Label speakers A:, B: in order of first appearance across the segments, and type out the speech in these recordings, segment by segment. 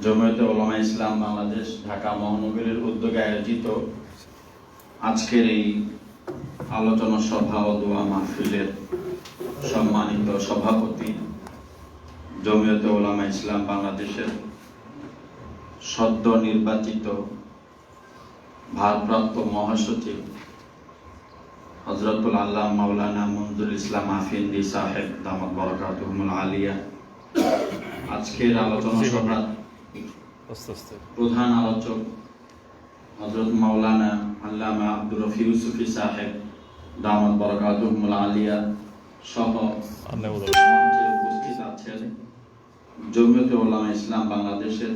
A: জমিয়তে উলামা ইসলাম বাংলাদেশ ঢাকা মহানগরীর উদ্যোগে আয়োজিত আজকের এই আলোচনা সভা ও দোয়া মাহফিলের সম্মানিত সভাপতি, জমিয়তে উলামা ইসলাম বাংলাদেশের সদ্য নির্বাচিত ভারপ্রাপ্ত মহাসচিব হযরতুল আল্লাহ মাওলানা মঞ্জুরুল ইসলাম আফিন্দি সাহেব দামাত বরকাতুহুল আলিয়া, আজকের আলোচনা সভার প্রধান আলোচক হযরত মাওলানা আল্লামা আব্দুর রফি ইউসুফি সাহেব দামাত বরকাতুহুল আলিয়া সহ মঞ্চে উপস্থিত আছেন জমিয়তে উলামা ইসলাম বাংলাদেশের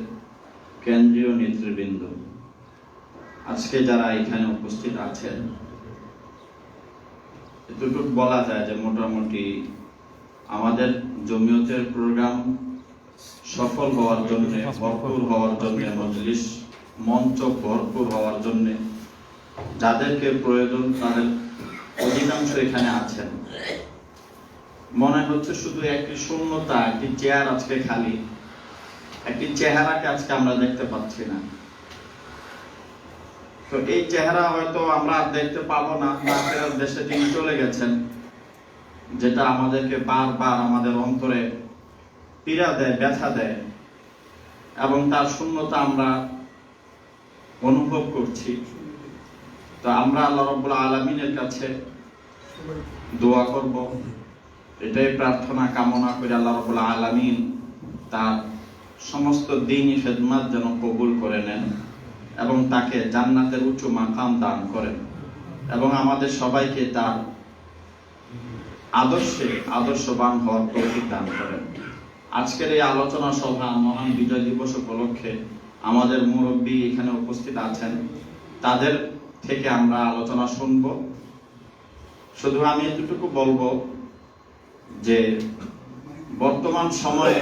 A: কেন্দ্রীয় নেতৃবৃন্দ। আজকে যারা এখানে উপস্থিত আছেন, এতটুকু বলা যায় যে মোটামুটি আমাদের জমিয়তের প্রোগ্রাম সফল হওয়ার জন্য, ভরপুর হওয়ার জন্য, মজলিস মঞ্চ ভরপুর হওয়ার জন্য যাদেরকে প্রয়োজন তাদের অধিকাংশ এখানে আছেন। মনে হচ্ছে শুধু একটি শূন্যতা, একটি চেয়ার আজকে খালি, একটি চেহারাকে আজকে আমরা দেখতে পাচ্ছি না। তো এই চেহারা হয়তো আমরা আর দেখতে পাবো না, আখিরাত দেশে তিনি চলে গেছেন, যেটা আমাদেরকে বারবার আমাদের অন্তরে পীড়া দেয়, ব্যথা দেয়, এবং তার শূন্যতা আমরা অনুভব করছি। তো আমরা আল্লাহ রাব্বুল আলামিনের কাছে দোয়া করব, এটাই প্রার্থনা কামনা করে আল্লাহ রাব্বুল আলামিন তার সমস্ত দ্বীনি খেদমত যেন কবুল করে নেন এবং তাকে জান্নাতের উচ্চ মাকাম দান করেন এবং আমাদের সবাইকে তার আদর্শবান হওয়ার তৌফিক দান করেন। আজকের এই আলোচনা সভা মহান বিজয় দিবস উপলক্ষে আমাদের মুরব্বী এখানে উপস্থিত আছেন, তাদের থেকে আমরা আলোচনা শুনব। শুধু আমি এতটুকু বলবো যে বর্তমান সময়ে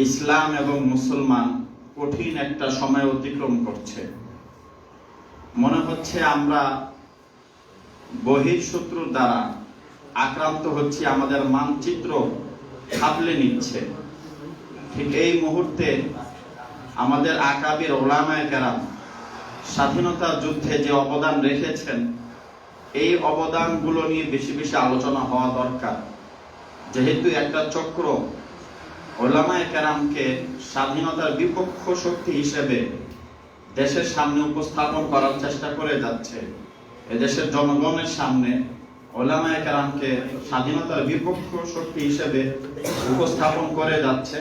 A: ইসলাম এবং মুসলমান কঠিন একটা সময় অতিক্রম করছে। মনে হচ্ছে আমরা বহিঃশত্রুর দ্বারা আক্রান্ত হচ্ছি, আমাদের মানচিত্র খাবলে নিচ্ছে। ঠিক এই মুহূর্তে আমাদের আকাবির উলামায়ে কেরাম স্বাধীনতার যুদ্ধে যে অবদান রেখেছেন, এই অবদানগুলো নিয়ে বেশি বেশি আলোচনা হওয়া দরকার। যেহেতু একটা চক্র উলামায়ে কেরামকে স্বাধীনতার বিপক্ষ শক্তি হিসেবে দেশের সামনে উপস্থাপন করার চেষ্টা করে যাচ্ছে, এদেশের জনগণের সামনে উলামায়ে কেরামকে স্বাধীনতার বিপক্ষ শক্তি হিসেবে উপস্থাপন করে যাচ্ছে,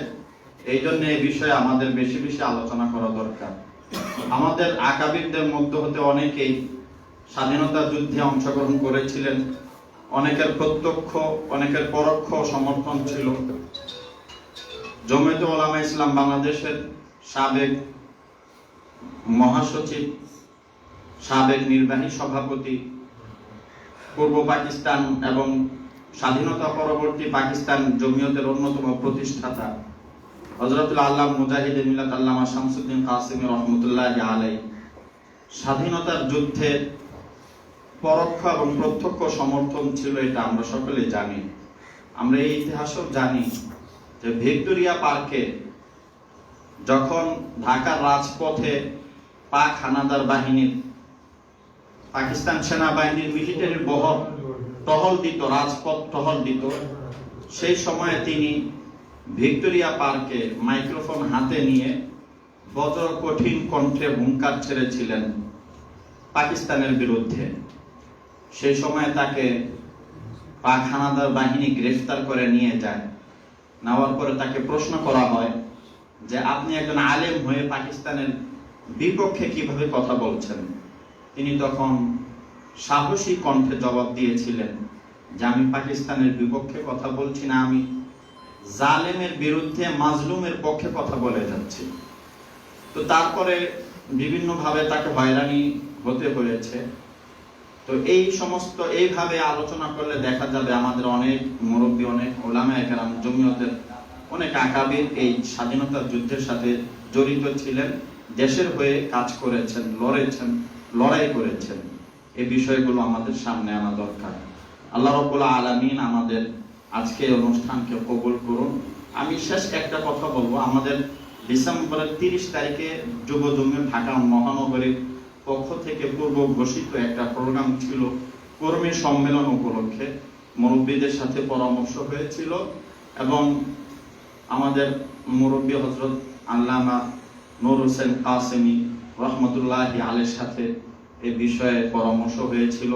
A: এই জন্য এই বিষয়ে আমাদের বেশি বেশি আলোচনা করা দরকার। আমাদের আকাবিরদের মধ্যে হতে অনেকেই স্বাধীনতা যুদ্ধে অংশগ্রহণ করেছিলেন, অনেকের প্রত্যক্ষ অনেকের পরোক্ষ সমর্থন ছিল। জমিয়তে উলামা ইসলাম বাংলাদেশের সাবেক মহাসচিব, সাবেক নির্বাহী সভাপতি, পূর্ব পাকিস্তান এবং স্বাধীনতা পরবর্তী পাকিস্তান জমিয়তের অন্যতম প্রতিষ্ঠাতা হযরতুল আল্লাহ মুজাহিদে মিল্লাত আল্লামা শামসুদ্দিন কাসেমী রহমাতুল্লাহি আলাইহি স্বাধীনতার যুদ্ধে পরোক্ষ এবং প্রত্যক্ষ সমর্থন ছিল, এটা আমরা সকলে জানি। আমরা এই ইতিহাসও জানি যে ভিক্টোরিয়া পার্কে যখন ঢাকার রাজপথে পাক হানাদার বাহিনীর, পাকিস্তান সেনাবাহিনীর মিলিটারি বহর টহল দিত, রাজপথ টহল দিত, সেই সময়ে তিনি ভিক্টোরিয়া পার্কে মাইক্রোফোন হাতে নিয়ে বজ্র কঠিন কণ্ঠে হুঙ্কার ছেড়েছিলেন পাকিস্তানের বিরুদ্ধে। সেই সময় তাকে পাক হানাদার বাহিনী গ্রেফতার করে নিয়ে যায়। নেওয়ার পরে তাকে প্রশ্ন করা হয় যে আপনি একজন আলেম হয়ে পাকিস্তানের বিপক্ষে কিভাবে কথা বলছেন। তিনি তখন সাহসী কণ্ঠে জবাব দিয়েছিলেন যে আমি পাকিস্তানের বিপক্ষে কথা বলছি না, আমি জালেমের বিরুদ্ধে মাজলুমের পক্ষে কথা বলে যাচ্ছি। তো তারপরে বিভিন্ন ভাবে তাকে হয়রানি হতে হয়েছে। তো এই সমস্ত এইভাবে আলোচনা করলে দেখা যাবে আমাদের অনেক মুরব্বী, অনেক উলামায়ে কেরাম, জমিয়তের অনেক আকাবির এই স্বাধীনতার যুদ্ধের সাথে জড়িত ছিলেন, দেশের হয়ে কাজ করেছেন, লড়েছেন, লড়াই করেছেন। এই বিষয়গুলো আমাদের সামনে আনা দরকার। আল্লাহ রাব্বুল আলামিন আমাদের আজকের অনুষ্ঠানকে কবুল করুন। আমি শেষ একটা কথা বলবো, আমাদের ডিসেম্বরের 30 তারিখে যুব জমিয়ত ঢাকা মহানগরীর পক্ষ থেকে পূর্ব ঘোষিত একটা প্রোগ্রাম ছিল কর্মী সম্মেলন উপলক্ষে। মুরব্বীদের সাথে পরামর্শ হয়েছিল এবং আমাদের মুরব্বী হযরত আল্লামা নূর হোসেন কাসেমি রহমতুল্লাহি আলাইহির সাথে এই বিষয়ে পরামর্শ হয়েছিল।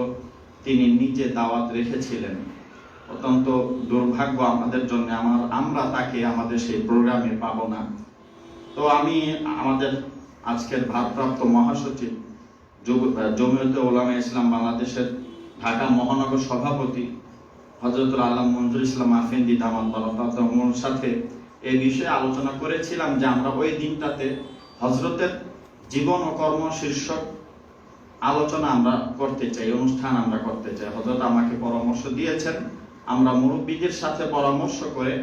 A: তিনি নিজে দাওয়াত রেখেছিলেন। অত্যন্ত দুর্ভাগ্য আমাদের জন্য, আমরা তাকে আমাদের সেই প্রোগ্রামে পাবো না। তো আমি আমাদের আজকের ভারপ্রাপ্ত মহাসচিব জমিয়তে উলামা ইসলাম বাংলাদেশের ঢাকা মহানগর সভাপতি হযরতুল আল্লাহ মঞ্জুর ইসলাম আফেন্দি দামাত বারাকাতুহুর সাথে এই বিষয়ে আলোচনা করেছিলাম যে আমরা ওই দিনটাতে হযরতের জীবন ও কর্ম শীর্ষক আলোচনা আমরা করতে চাই, অনুষ্ঠান আমরা করতে চাই। হযরত আমাকে পরামর্শ দিয়েছেন আমরা মুরব্বীদের সাথে পরামর্শ করে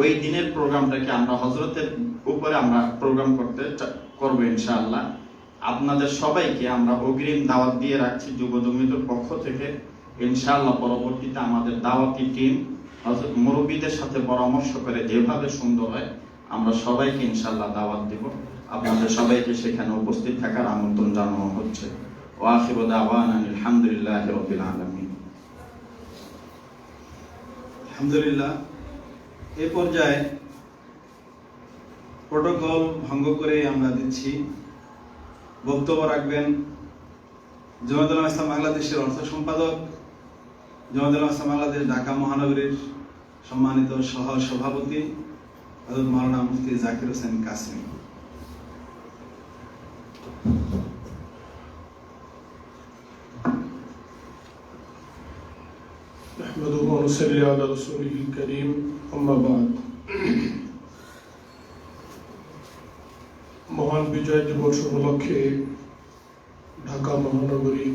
A: ওই দিনের প্রোগ্রামটাকে আমরা হযরতের উপরে আমরা প্রোগ্রাম করবো ইনশাআল্লাহ। আপনাদের সবাইকে আমরা অগ্রিম দাওয়াত দিয়ে রাখছি যুব জমিয়তের পক্ষ থেকে। ইনশাআল্লাহ পরবর্তীতে আমাদের দাওয়াতি টিম হযরত মুরব্বীদের সাথে পরামর্শ করে যেভাবে সুন্দর হয় আমরা সবাইকে ইনশাআল্লাহ দাওয়াত দেব। আপনাদের সবাইকে সেখানে উপস্থিত থাকার আমন্ত্রণ জানানো হচ্ছে। ওয়া আখিরু দাওয়ানা আলহামদুলিল্লাহি রাব্বিল আলামিন।
B: আলহামদুলিল্লাহ। এই পর্যায়ে প্রোটোকল ভঙ্গ করে আমরা দিচ্ছি, বক্তব্য রাখবেন জমিয়তুল উলামা ইসলাম বাংলাদেশের অর্থ সম্পাদক, জমিয়তুল উলামা ইসলাম বাংলাদেশ ঢাকা মহানগরীর সম্মানিত সহ সভাপতি হযরত মাওলানা মুফতি জাকির হোসেন কাসেমি।
C: نحمده ونصلي على رسوله الكريم أما بعد। মহান বিজয় দিবস উপলক্ষে ঢাকা মহানগরীর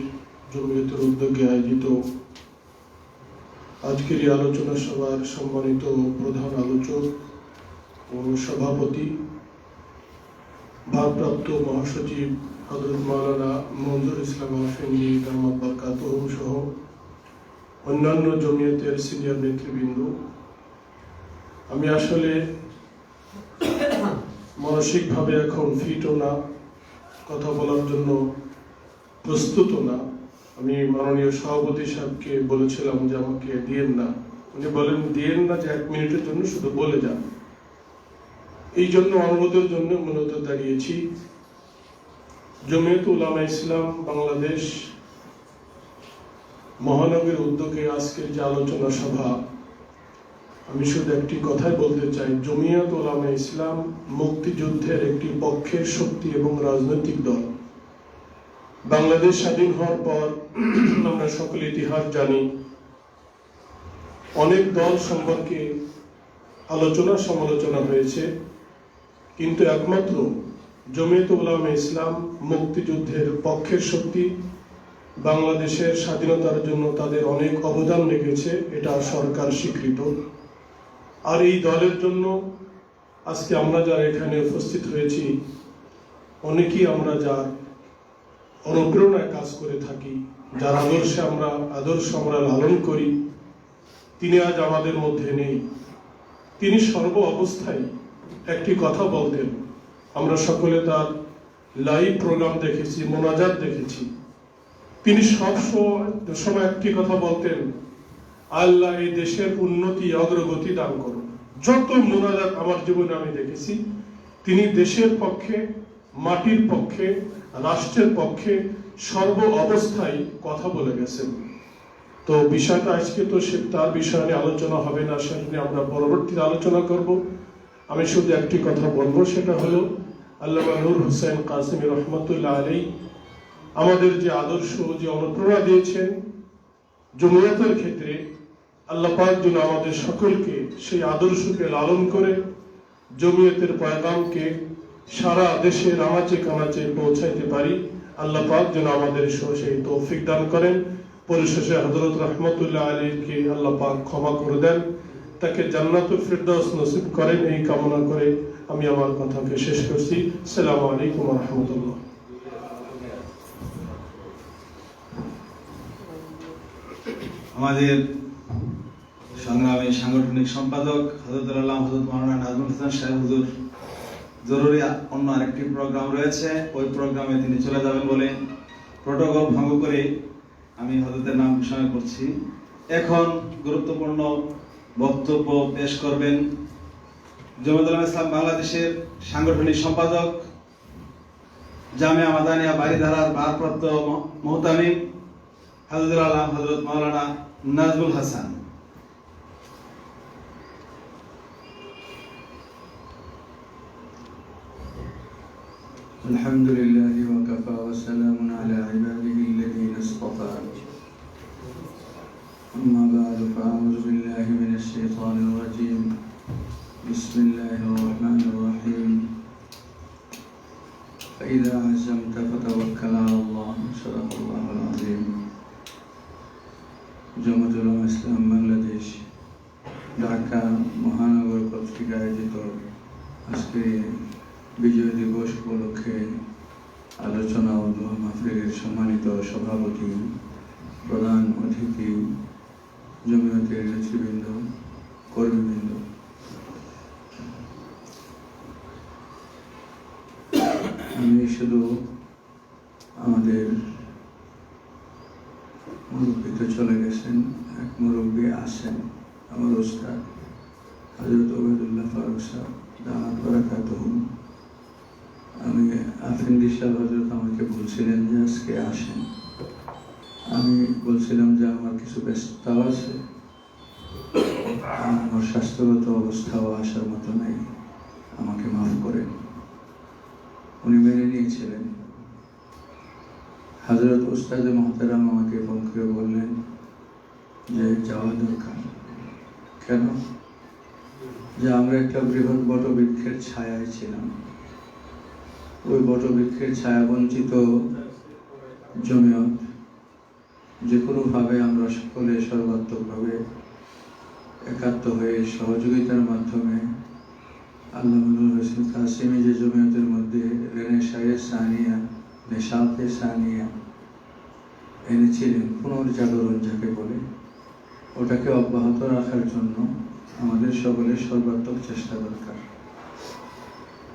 C: জমিয়তের উদ্যোগে আয়োজিত আজকের এই আলোচনা সভার সম্মানিত প্রধান আলোচক ও সভাপতি ভারপ্রাপ্ত মহাসচিব হযরত মাওলানা মঞ্জুর ইসলাম আফেন্দি দামাত বারাকাতুহু সহ অন্যান্য জমিয়তের সিনিয়র নেতৃবৃন্দ, আমি আসলে মানসিকভাবে এখন ফিটও না, কথা বলার জন্য প্রস্তুত না। আমি মাননীয় সভাপতি সাহেবকে বলেছিলাম যে আমাকে দিয়েন না, উনি বলেন দিয়েন না, যে 1 মিনিটের জন্য শুধু বলে যান। এই জন্য অনুরোধের জন্য মূলত দাঁড়িয়েছি। জমিয়তে উলামা ইসলাম বাংলাদেশ মহানগরীর উদ্যোগে আজকের যে আলোচনা সভা, আমি শুধু একটি কথাই বলতে চাই, জমিয়ত উলামা ইসলাম মুক্তিযুদ্ধের একটি পক্ষের শক্তি এবং রাজনৈতিক দল। বাংলাদেশ স্বাধীন হওয়ার পর আমরা সকলে ইতিহাস জানি, অনেক দল সম্পর্কে আলোচনা সমালোচনা হয়েছে, কিন্তু একমাত্র জমিয়ত উলামা ইসলাম মুক্তিযুদ্ধের পক্ষের শক্তি। বাংলাদেশের স্বাধীনতার জন্য তাদের অনেক অবদান রেখেছে, এটা সরকার স্বীকৃত। আর এই দলের জন্য আজকে আমরা যারা এখানে উপস্থিত হয়েছি, অনেকেই আমরা যার অনুপ্রেরণায় কাজ করে থাকি, যার আদর্শ আমরা লালন করি, তিনি আজ আমাদের মধ্যে নেই। তিনি সর্ব অবস্থায় একটি কথা বলতেন, আমরা সকলে তার লাইভ প্রোগ্রাম দেখেছি, মোনাজাত দেখেছি। তিনি সব সময় একটি কথা বলতেন, আল্লাহ এই দেশের উন্নতি অগ্রগতি দান করুন। যত মোনাজাত আমার জীবনে আমি দেখেছি, তিনি দেশের পক্ষে, মাটির পক্ষে, রাষ্ট্রের পক্ষে সর্ব অবস্থায় কথা বলে গেছেন। তো বিষয়টা আজকে তো তার বিষয় নিয়ে আলোচনা হবে না, সেটা নিয়ে আমরা পরবর্তীতে আলোচনা করব। আমি শুধু একটি কথা বলবো, সেটা হলো আল্লামা নূর হোসেন কাসেমি রহমতুল্লাহ আলাইহি আমাদের যে আদর্শ, যে অনুপ্রেরণা দিয়েছেন জমিয়তের ক্ষেত্রে, আল্লাহ পাক যেন আমাদের সকলকে সেই আদর্শকে লালন করে জমিয়তের পয়গামকে সারা দেশের আনাচে কানাচে পৌঁছাইতে পারি। আল্লাহ পাক যেন আমাদের সেই তৌফিক দান করেন। পরিশেষে হযরত রহমতুল্লাহ আলাইহিকে আল্লাহ পাক ক্ষমা করে দেন, তাকে জান্নাতুল ফিরদাউস নসিব করেন, এই কামনা করে আমি আমার কথাকে শেষ করছি। আসসালামু আলাইকুম ওয়া রাহমাতুল্লাহ।
B: আমাদের সংগ্রামী সাংগঠনিক সম্পাদক হযরতুল আল্লাহ হযরত মাওলানা নাজমুল হাসান সাহেব হুজুর জরুরি অন্য আরেকটি প্রোগ্রাম রয়েছে, ওই প্রোগ্রামে তিনি চলে যাবেন বলে প্রোটোকল ভঙ্গ করে আমি হযরতের নাম ঘোষণা করছি। এখন গুরুত্বপূর্ণ বক্তব্য পেশ করবেন জমিয়তুল উলামা ইসলাম বাংলাদেশের সাংগঠনিক সম্পাদক জামিয়া মাদানিয়া বারিধারার ভারপ্রাপ্ত মুহতামিম হযরতুল আল্লাহ হযরত মাওলানা নাজমুল হাসান।
D: الحمد لله وكفى وسلام على عباده الذين اصطفى أما بعد فأعوذ بالله من الشيطان الرجيم بسم الله الرحمن الرحيم فإذا عزمت فتوكل على الله صدق الله العظيم জমিয়তুল উলামা ইসলাম বাংলাদেশ ঢাকা মহানগর কর্তৃক আয়োজিত আজকে বিজয় দিবস উপলক্ষে আলোচনা ও দোয়া মাহফিলের সম্মানিত সভাপতি, প্রধান অতিথি, জমিয়তের নেতৃবৃন্দ, কর্মীবৃন্দ, আমি শুধু আমাদের মুরব্বী তো চলে গেছেন, এক মুরব্বী আছেন, আমার ওস্তাদ হযরত ওবায়দুল্লাহ ফারুক সাহেব দামাত বারাকাতুহু। আমি আফিন্দি সাহেব হযরত আমাকে বলছিলেন যে আজকে আসেন, আমি বলছিলাম যে আমার কিছু ব্যস্ততা আছে, আমার স্বাস্থ্যগত অবস্থাও আসার মতো নাই, আমাকে মাফ করেন। উনি মেনে নিয়েছিলেন। হযরত উস্তাদ মুহতারাম আমাকে ফোন করে বললেন যে যাওয়া দরকার। কেন? যে আমরা একটা বৃহৎ বটবৃক্ষের ছায়ায় ছিলাম, ওই বটবৃক্ষের ছায়া বঞ্চিত জমিয়ত যে কোনোভাবে আমরা সকলে সর্বাত্মকভাবে একাত্ম হয়ে সহযোগিতার মাধ্যমে আল্লামুল হোসেন কাসিমি যে জমিয়তের মধ্যে রেনেসায়ে সানিয়া, নেশাতে সানিয়া এনেছিলেন, পুনর্জাগরণ যাকে বলে, ওটাকে অব্যাহত রাখার জন্য আমাদের সকলের সর্বাত্মক চেষ্টা দরকার।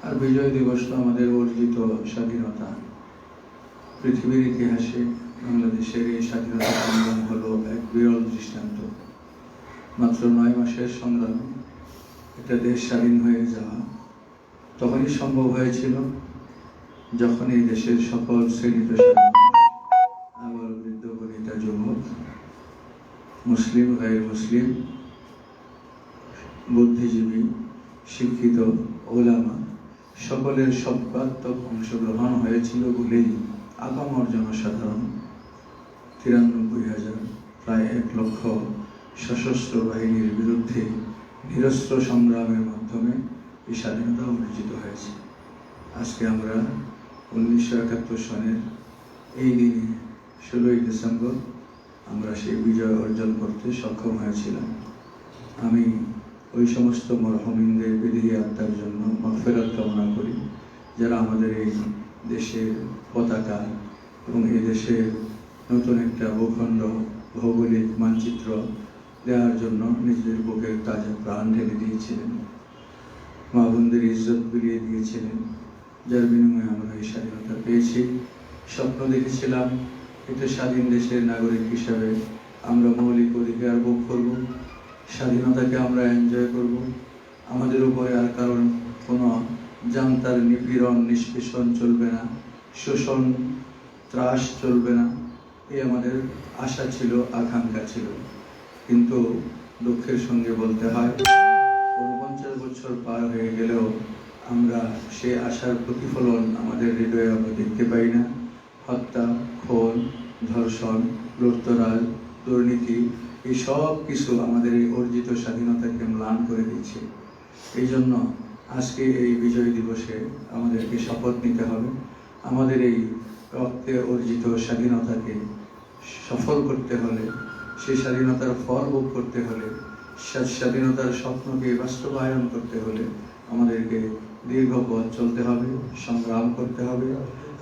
D: আর বিজয় দিবস তো আমাদের অর্জিত স্বাধীনতা। পৃথিবীর ইতিহাসে বাংলাদেশের এই স্বাধীনতা সংগ্রাম হলো এক বিরল দৃষ্টান্ত। মাত্র 9 মাসের সংগ্রামে একটা দেশ স্বাধীন হয়ে যাওয়া তখনই সম্ভব হয়েছিল যখন এই দেশের সকল শ্রেণী পেশা, আবার বৃদ্ধ বনিতা, যুবক, মুসলিম, গায়ের মুসলিম, বুদ্ধিজীবী, শিক্ষিত, ওলামা সকলের সর্বাত্মক অংশগ্রহণ হয়েছিল বলেই আপামর জনসাধারণ 93,000 প্রায় 1 লক্ষ সশস্ত্র বাহিনীর বিরুদ্ধে নিরস্ত্র সংগ্রামের মাধ্যমে এই স্বাধীনতা অর্জিত হয়েছে। আজকে আমরা 1971 সনের এই দিনে 16ই ডিসেম্বর আমরা সেই বিজয় অর্জন করতে সক্ষম হয়েছিলাম। আমি ওই সমস্ত মরহুমিনদের বিদেহী আত্মার জন্য মাগফিরাত কামনা করি, যারা আমাদের এই দেশের পতাকা এবং এই দেশের নতুন একটা ভূখণ্ড ভৌগোলিক মানচিত্র দেওয়ার জন্য নিজেদের বুকের তাজা প্রাণ ঢেলে দিয়েছিলেন, মা বোনদের ইজ্জত বিলিয়ে দিয়েছিলেন, যার বিনিময়ে আমরা এই স্বাধীনতা পেয়েছি। স্বপ্ন দেখেছিলাম একটা স্বাধীন দেশের নাগরিক হিসাবে আমরা মৌলিক অধিকার ভোগ করব, স্বাধীনতাকে আমরা এনজয় করব, আমাদের উপরে আর কারণ কোনো জান্তার নিপীড়ন নিষ্পেষণ চলবে না, শোষণ ত্রাস চলবে না, এই আমাদের আশা ছিল, আকাঙ্ক্ষা ছিল। কিন্তু দুঃখের সঙ্গে বলতে হয় 49 বছর পার হয়ে গেলেও আমরা সে আশার প্রতিফলন আমাদের হৃদয়ে আমরা দেখতে পাই না। হত্যা, খুন, ধর্ষণ, লুটতরাজ, দুর্নীতি, এই সব কিছু আমাদের এই অর্জিত স্বাধীনতাকে ম্লান করে দিচ্ছে। এই জন্য আজকে এই বিজয় দিবসে আমাদেরকে শপথ নিতে হবে, আমাদের এই রক্তে অর্জিত স্বাধীনতাকে সফল করতে হলে, সেই স্বাধীনতার ফল ভোগ করতে হলে, স্বাধীনতার স্বপ্নকে বাস্তবায়ন করতে হলে আমাদেরকে দীর্ঘ পথ চলতে হবে, সংগ্রাম করতে হবে,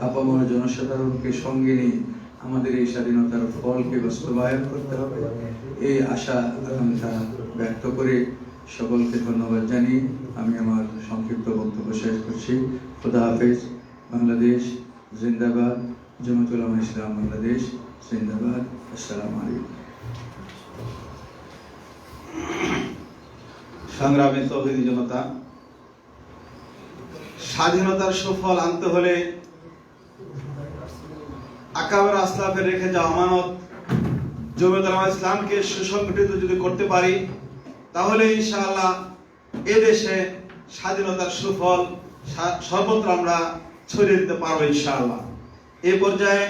D: আপামর জনসাধারণকে সঙ্গে নিয়ে আমাদের এই স্বাধীনতার ফলকে বাস্তবায়ন করতে হবে। এই আশা আকাঙ্ক্ষা ব্যক্ত করে সকলকে ধন্যবাদ জানিয়ে আমি আমার সংক্ষিপ্ত বক্তব্য শেষ করছি। খোদা হাফেজ। বাংলাদেশ জিন্দাবাদ। জমিয়তুল উলামা ইসলাম বাংলাদেশ জিন্দাবাদ। আসসালামু আলাইকুম।
B: সংগ্রামী তৌহিদি জনতা, স্বাধীনতার সুফল আনতে হলে আকাবের আসলাফের রেখে যাওয়া আমানত জমিয়তুল উলামা ইসলামকে সুসংগঠিত যদি করতে পারি, তাহলে ইনশাআল্লাহ এদেশে স্বাধীনতার সুফল সর্বত্র আমরা ছড়িয়ে দিতে পারবো ইনশাআল্লাহ। এই পর্যায়ে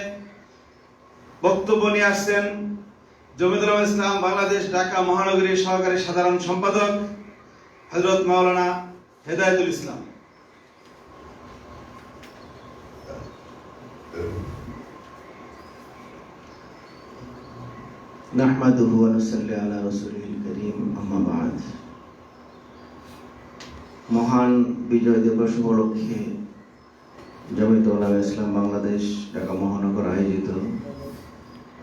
B: বক্তব্য নিয়ে আসছেন জমিয়তুল উলামা ইসলাম বাংলাদেশ ঢাকা মহানগরীর সহকারী সাধারণ সম্পাদক হযরত মাওলানা হেদায়েতুল ইসলাম।
E: নাহমাদুহু ওয়া নুসাল্লি আলা রাসূলিল কারীম, আম্মা বা'দ। মহান বিজয় দিবস উপলক্ষে জমিয়তুল উলামা ইসলাম বাংলাদেশ ঢাকা মহানগর আয়োজিত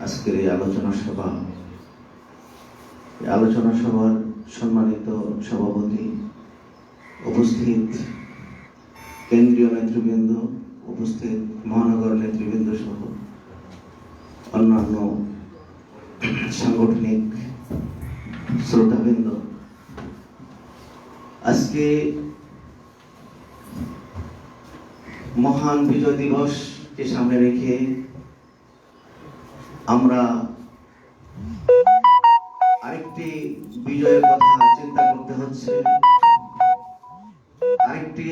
E: আজকের এই আলোচনা সভা, এই আলোচনা সভার সম্মানিত সভাপতি, উপস্থিত কেন্দ্রীয় নেতৃবৃন্দ, উপস্থিত মহানগর নেতৃবৃন্দ সহ অন্যান্য সাংগঠনিক শ্রোতাবৃন্দ, আজকে মহান বিজয় দিবসকে সামনে রেখে আমরা আরেকটি বিজয়ের কথা চিন্তা করতে হচ্ছে, আরেকটি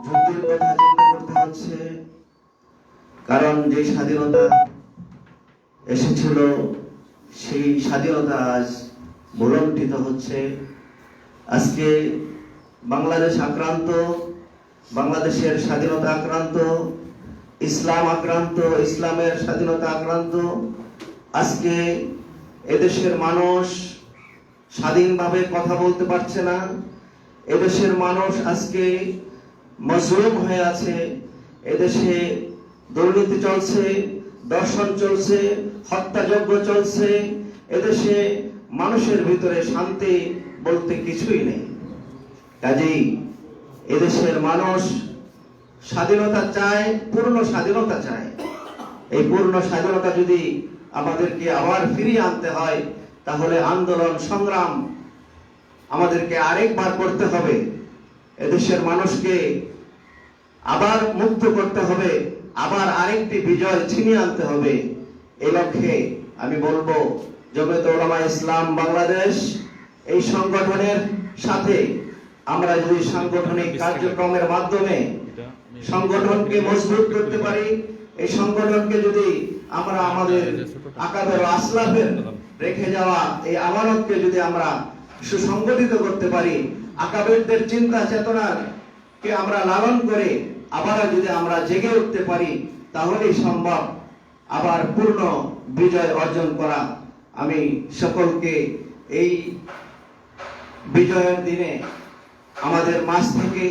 E: যুদ্ধের কথা চিন্তা করতে হচ্ছে। কারণ যে স্বাধীনতা এসেছিল সেই স্বাধীনতা আজ ভুলণ্ঠিত হচ্ছে। আজকে বাংলাদেশ আক্রান্ত, বাংলাদেশের স্বাধীনতা আক্রান্ত, ইসলাম আক্রান্ত, ইসলামের স্বাধীনতা আক্রান্ত। আজকে এদেশের মানুষ স্বাধীনভাবে কথা বলতে পারছে না। এদেশের মানুষ আজকে মজলুম হয়ে আছে। এদেশে দুর্নীতি চলছে, দর্শন চলছে, হত্যাযজ্ঞ চলছে। এদেশে মানুষের ভিতরে শান্তি বলতে কিছুই নেই। কাজেই এদেশের মানুষ স্বাধীনতা চায়, পূর্ণ স্বাধীনতা চায়। এই পূর্ণ স্বাধীনতা যদি আমাদেরকে আবার ফিরিয়ে আনতে হয়, তাহলে আন্দোলন সংগ্রাম আমাদেরকে আরেকবার করতে হবে। এদেশের মানুষকে আবার মুক্ত করতে হবে, আবার আরেকটি বিজয় ছিনিয়ে আনতে হবে। এই লক্ষ্যে আমি বলবো, জমিয়তুল উলামা ইসলাম বাংলাদেশ এই সংগঠনের সাথে আমরা যদি সাংগঠনিক কার্যক্রমের মাধ্যমে সংগঠনকে মজবুত করতে পারি, এই সংগঠনকে যদি আমরা আমাদের আকাবের আসলাফের রেখে যাওয়া এই আমানতকে যদি আমরা সুসংগঠিত করতে পারি, আকাবেরদের চিন্তা চেতনাকে আমরা লালন করে আবার যদি আমরা জেগে উঠতে পারি, তাহলেই সম্ভব আবার পূর্ণ বিজয় অর্জন করা। আমি সকলকে এই বিজয়ের দিনে আমাদের মাঝ থেকে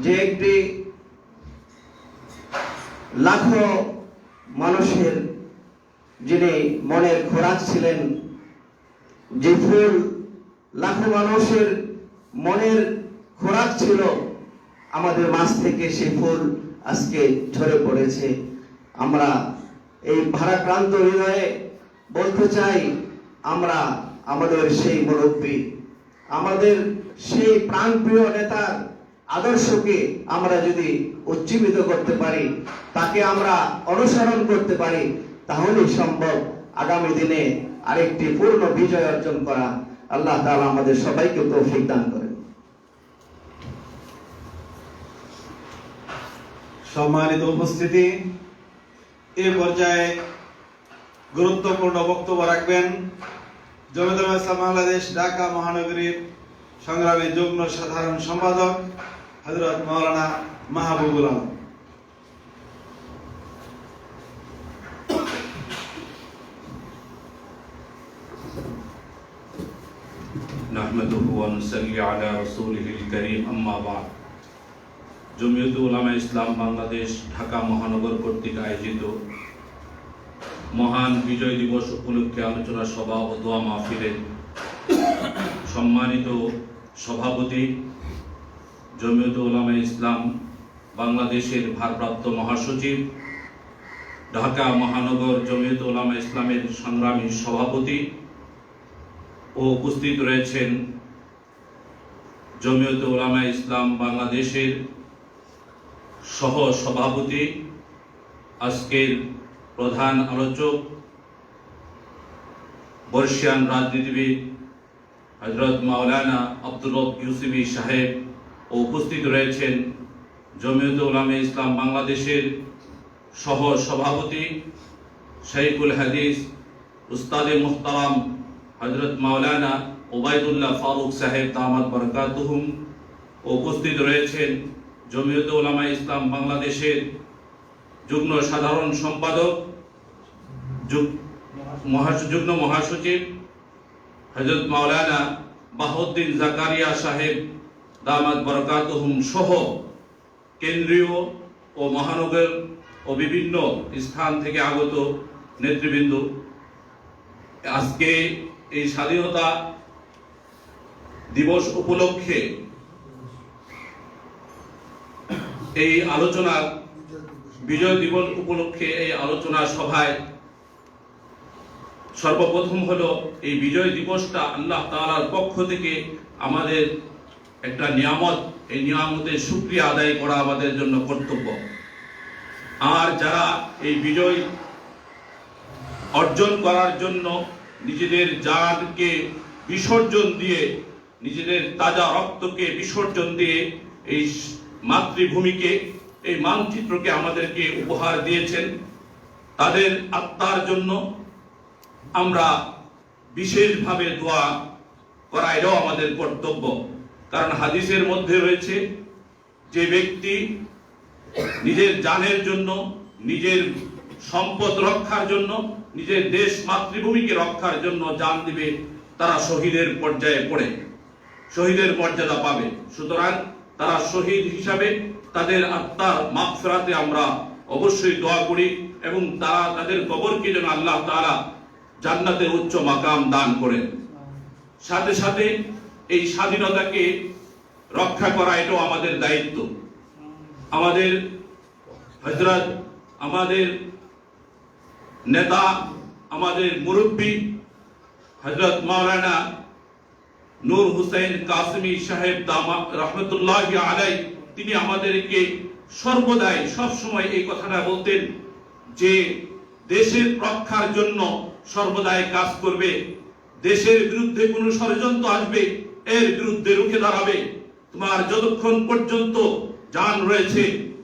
E: যে একটি লাখো মানুষের যিনি মনের খোরাক ছিলেন, যে ফুল লাখো মানুষের মনের খোরাক ছিল, আমাদের মাঝ থেকে সেই ফুল আজকে ঝরে পড়েছে। আমরা এই ভারাক্রান্ত হৃদয়ে বলতে চাই, আমরা আমাদের সেই মুরব্বী, আমাদের সেই প্রাণপ্রিয় নেতার আদর্শকে আমরা যদি উজ্জীবিত করতে পারি, তাকে আমরা অনুসরণ করতে পারি, তাহলেই সম্ভব আগামী দিনে আরেকটি পূর্ণ বিজয় অর্জন করা। আল্লাহ তাআলা আমাদের সবাইকে তৌফিক দান করেন।
B: সম্মানিত উপস্থিতি, এই পর্যায়ে গুরুত্বপূর্ণ বক্তব্য রাখবেন জমিয়তুল উলামা ইসলাম বাংলাদেশ ঢাকা মহানগরীর সংগ্রামী যুগ্ম সাধারণ সম্পাদক হযরত মাওলানা মাহবুবুল আলম।
F: নাহমাদুহু ওয়া নুসাল্লি আলা রাসূলিল কারীম, আম্মা বা'দ। জমিয়তুল উলামা ইসলাম বাংলাদেশ ঢাকা মহানগর কর্তৃক আয়োজিত মহান বিজয় দিবস উপলক্ষে আলোচনা সভা ও দোয়া মাহফিলের সম্মানিত সভাপতি, জমিয়তে উলামায়ে ইসলাম বাংলাদেশের ভারপ্রাপ্ত মহাসচিব, ঢাকা মহানগর জমিয়তে উলামায়ে ইসলামের সংগ্রামী সভাপতি ও উপস্থিত রয়েছেন জমিয়তে উলামায়ে ইসলাম বাংলাদেশের সহ সভাপতি, আজকের প্রধান আলোচক বর্ষিয়ান রাজনীতিবিদ হযরত মাওলানা আব্দুর রব ইউসুফী সাহেব ও উপস্থিত রয়েছেন জমিয়তে উলামায়ে ইসলাম বাংলাদেশের সহ সভাপতি শাইখুল হাদিস উস্তাদে মুহতারাম হযরত মাওলানা ওবায়দুল্লাহ ফারুক সাহেব দামাত বরকাতুহুম ও উপস্থিত রয়েছেন জমিয়তে উলামায়ে ইসলাম বাংলাদেশের যুগ্ম সাধারণ সম্পাদক যুগ্ম মহাসচিব হযরত মাওলানা বাহাউদ্দিন জাকারিয়া সাহেব দামাত বরকাতুহুম সহ কেন্দ্রীয় ও মহানগর ও বিভিন্ন স্থান থেকে আগত নেতৃবৃন্দ, আজকে এই স্বাধীনতা দিবস উপলক্ষে এই আলোচনার বিজয় দিবস উপলক্ষে এই আলোচনা সভায় সর্বপ্রথম হলো এই বিজয় দিবসটা আল্লাহ তাআলার পক্ষ থেকে আমাদের একটা নিয়ামত, এই নিয়ামতের শুকরিয়া আদায় করা আমাদের জন্য কর্তব্য। আর যারা এই বিজয় অর্জন করার জন্য নিজেদের জানকে বিসর্জন দিয়ে, নিজেদের তাজা রক্তকে বিসর্জন দিয়ে এই মাতৃভূমিকে, এই মানচিত্রকে আমাদেরকে উপহার দিয়েছেন, তাদের আত্মার জন্য আমরা বিশেষভাবে দোয়া করা এটাও আমাদের কর্তব্য। কারণ হাদিসের মধ্যে রয়েছে যে ব্যক্তি নিজের জানের জন্য, নিজের সম্পদ রক্ষার জন্য, নিজের দেশ মাতৃভূমিকে রক্ষার জন্য জান দিবে, তারা শহীদের পর্যায়ে পড়ে শহীদের মর্যাদা পাবে। সুতরাং তারা শহীদ হিসাবে তাদের আত্মার মাগফিরাতে আমরা অবশ্যই দোয়া করি এবং তারা তাদের কবরকে যেন আল্লাহ তাআলা জান্নাতের উচ্চ মাকাম দান করেন। সাথে সাথে এই স্বাধীনতাকে রক্ষা করা এটাও আমাদের দায়িত্ব। আমাদের হযরত, আমাদের নেতা, আমাদের মুরব্বী হযরত মাওলানা নূর হুসাইন কাসেমী সাহেব দামাত রহমতুল্লাহি আলাইহি, তিনি আমাদেরকে সর্বদাই সবসময় এই কথাটা বলতেন যে দেশের রক্ষার জন্য সর্বদাই কাজ করবে, দেশের বিরুদ্ধে কোনো ষড়যন্ত্র আসবে এর বিরুদ্ধে রুখে দাঁড়াবে। তোমার যতক্ষণ পর্যন্ত জান রয়েছে,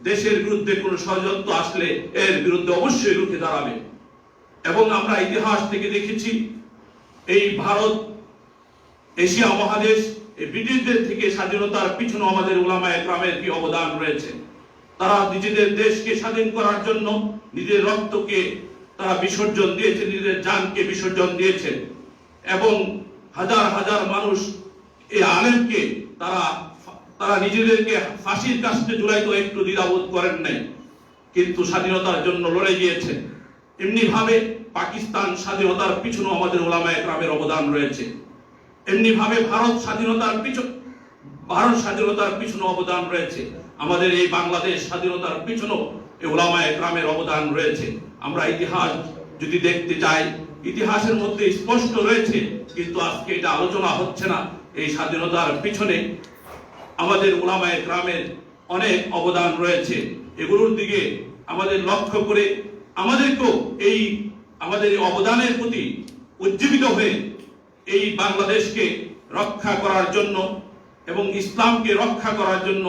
F: দেশের বিরুদ্ধে কোনো ষড়যন্ত্র আসলে এর বিরুদ্ধে অবশ্যই রুখে দাঁড়াবে। এবং আমরা ইতিহাস থেকে দেখেছি এই ভারত, এশিয়া মহাদেশ, এই ব্রিটিশদের থেকে স্বাধীনতার পিছনে আমাদের উলামায়ে কেরামের কি অবদান রয়েছে। তারা নিজেদের দেশকে স্বাধীন করার জন্য নিজের রক্তকে তারা বিসর্জন দিয়েছে, নিজেদের জানকে বিসর্জন দিয়েছে এবং হাজার হাজার মানুষ এই আলেমকে তারা নিজেদেরকে ফাঁসির কাস্টে ঝুলাইতে একটু দ্বিধাবোধ করেন নাই, কিন্তু স্বাধীনতার জন্য লড়ে গিয়েছে। এমনি ভাবে পাকিস্তান স্বাধীনতার পিছনে আমাদের উলামায়ে কেরামের অবদান রয়েছে। এমনি ভাবে ভারত স্বাধীনতার পিছনে অবদান রয়েছে। আমাদের এই বাংলাদেশ স্বাধীনতার পিছনে এই উলামায়ে কেরামের অবদান রয়েছে। আমরা ইতিহাস যদি দেখতে চাই, ইতিহাসের মধ্যে স্পষ্ট রয়েছে, কিন্তু আজকে এটা আলোচনা হচ্ছে না। এই স্বাধীনতার পিছনে আমাদের উলামায়ে কেরামের অনেক অবদান রয়েছে। এগুলোর দিকে আমাদের লক্ষ্য করে আমাদেরকেও এই আমাদের অবদানের প্রতি উজ্জীবিত হয়ে এই বাংলাদেশকে রক্ষা করার জন্য এবং ইসলামকে রক্ষা করার জন্য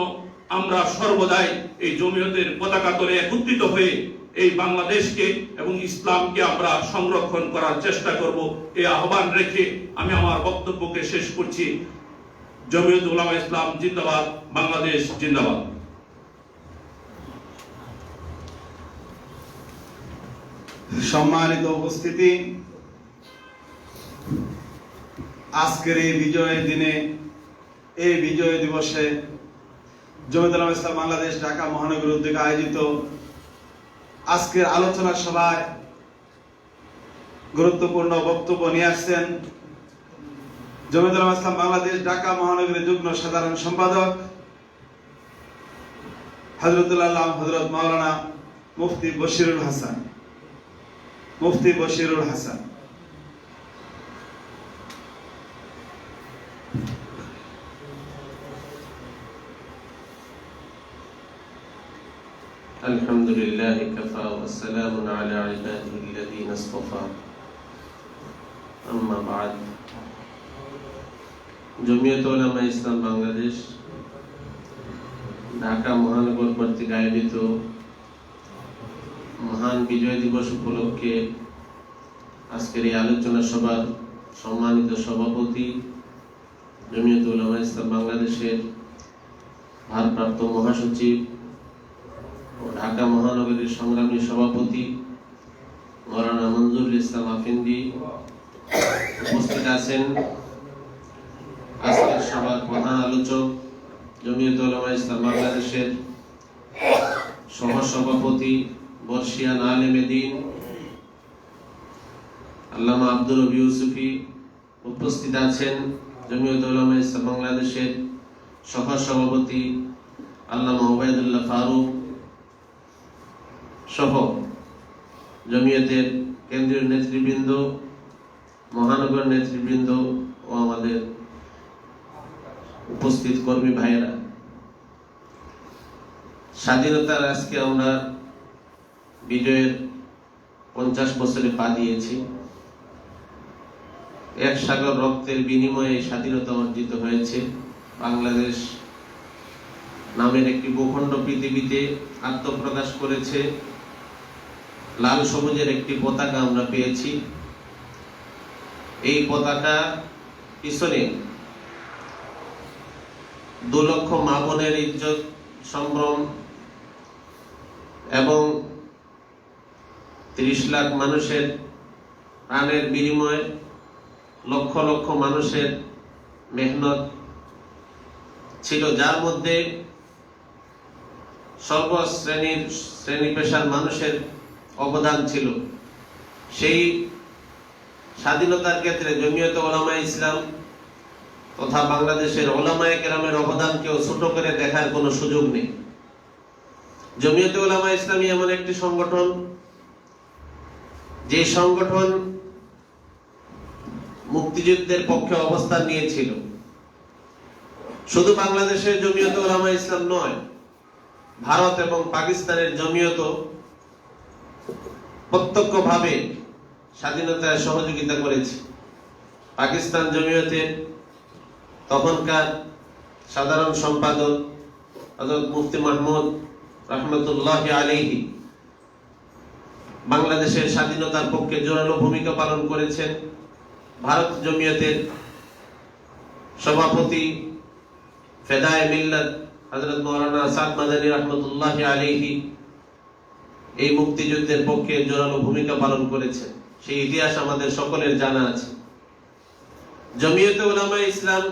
F: আমরা সর্বদাই এই জমিয়তের পতাকা তলে একত্রিত হয়ে এই বাংলাদেশকে এবং ইসলামকে আমরা সংরক্ষণ করার চেষ্টা করব, এই আহ্বান রেখে আমি আমার বক্তব্যকে শেষ করছি। জমিয়তে উলামায়ে ইসলাম জিন্দাবাদ, বাংলাদেশ জিন্দাবাদ।
B: সম্মানিত উপস্থিতি, আজকের এই বিজয়ের দিনে, এই বিজয় দিবসে জমিয়তে উলামায়ে ইসলাম বাংলাদেশ ঢাকা মহানগর উদ্যোগে আয়োজিত আজকের আলোচনা সভায় গুরুত্বপূর্ণ বক্তব্য নিয়ে আসছেন জমিয়তুল উলামা ইসলাম বাংলাদেশ ঢাকা মহানগরীর যুগ্ম সাধারণ সম্পাদক হযরতুল আল্লাহ হযরত মাওলানা মুফতি বশিরুল হাসান।
G: الحمد لله كفى والسلام على عباده الذين اصطفى أما بعد জমিয়ত উলামা ইসলাম বাংলাদেশ ঢাকা মহানগর কর্তৃক আয়োজিত মহান বিজয় দিবস উপলক্ষে আজকের এই আলোচনা সভার সম্মানিত সভাপতি জমিয়ত উলামা ইসলাম বাংলাদেশের ভারপ্রাপ্ত মহাসচিব ও ঢাকা মহানগরীর সংগ্রামী সভাপতি মাওলানা মঞ্জুরুল ইসলাম আফিন্দি উপস্থিত আছেন। আজকের সভার প্রধান আলোচক জমিয়ত উলামা ইসলাম বাংলাদেশের সহসভাপতি বর্ষিয়ান আলেমে দ্বীন আল্লামা আব্দুর রবি ইউসুফি উপস্থিত আছেন। জমিয়ত উলামা ইসলাম বাংলাদেশের সহসভাপতি আল্লামা ওবায়দুল্লাহ ফারুক সহ জমিয়তের কেন্দ্রীয় নেতৃবৃন্দ, মহানগর নেতৃবৃন্দ ও আমাদের উপস্থিত কর্মী ভাইয়েরা, স্বাধীনতার আজকে আমরা বিজয়ের 50 বছরে পা দিয়েছি। এক সাগর রক্তের বিনিময়ে এই স্বাধীনতা অর্জিত হয়েছে। বাংলাদেশ নামের একটি ভূখণ্ড পৃথিবীতে আত্মপ্রকাশ করেছে। লাল সবুজের একটি পতাকা আমরা পেয়েছি। এই পতাকা পিছনে 2 লক্ষ মা বোনের ইজ্জত সম্ভ্রম এবং 30 লাখ মানুষের প্রাণের বিনিময়ে লক্ষ লক্ষ মানুষের মেহনত ছিল, যার মধ্যে শ্রেণী পেশার মানুষের অবদান ছিল। সেই স্বাধীনতার ক্ষেত্রে জমিয়ত উলামা ইসলাম তথা বাংলাদেশের উলামায়ে কেরামের অবদানকেও ছোট করে দেখার কোনো সুযোগ নেই। জমিয়ত উলামা ইসলামী এমন একটি সংগঠন, যে সংগঠন মুক্তিযুদ্ধের পক্ষে অবস্থান নিয়েছিল। শুধু বাংলাদেশের জমিয়ত উলামা ইসলাম নয়, ভারত এবং পাকিস্তানের জমিয়ত প্রত্যক্ষভাবে স্বাধীনতায় সহযোগিতা করেছে। পাকিস্তান জমিয়তের তখনকার সাধারণ সম্পাদক হযরত মুফতি মাহমুদ রাহমাতুল্লাহি আলাইহি বাংলাদেশের স্বাধীনতার পক্ষে জোরালো ভূমিকা পালন করেছেন। ভারত জমিয়তের সভাপতি ফেদায়ে মিল্লাত হযরত মাওলানা আসাদ মাদানী রাহমাতুল্লাহি আলাইহি এই মুক্তিযুদ্ধের পক্ষে জোরালো ভূমিকা পালন করেছেন। সেই ইতিহাস আমাদের সকলের জানা আছে। জমিয়ত উলামা ইসলাম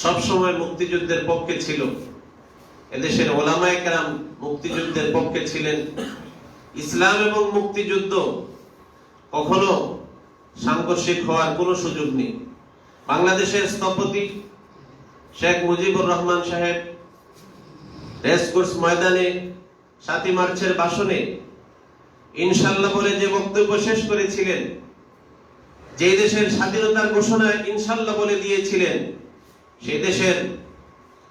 G: সবসময় মুক্তিযুদ্ধের পক্ষে ছিল। এদেশের উলামায়ে কেরাম মুক্তিযুদ্ধের পক্ষে ছিলেন। ইসলাম এবং মুক্তিযুদ্ধ কখনো সাংঘর্ষিক হওয়ার কোনো সুযোগ নেই। বাংলাদেশের স্থপতি শেখ মুজিবুর রহমান সাহেব রেসকোর্স ময়দানে 7 মার্চের ভাষণে ইনশাআল্লাহ বলে যে বক্তব্য শেষ করেছিলেন, যে দেশের স্বাধীনতার ঘোষণা ইনশাআল্লাহ বলে দিয়েছিলেন, সেই দেশের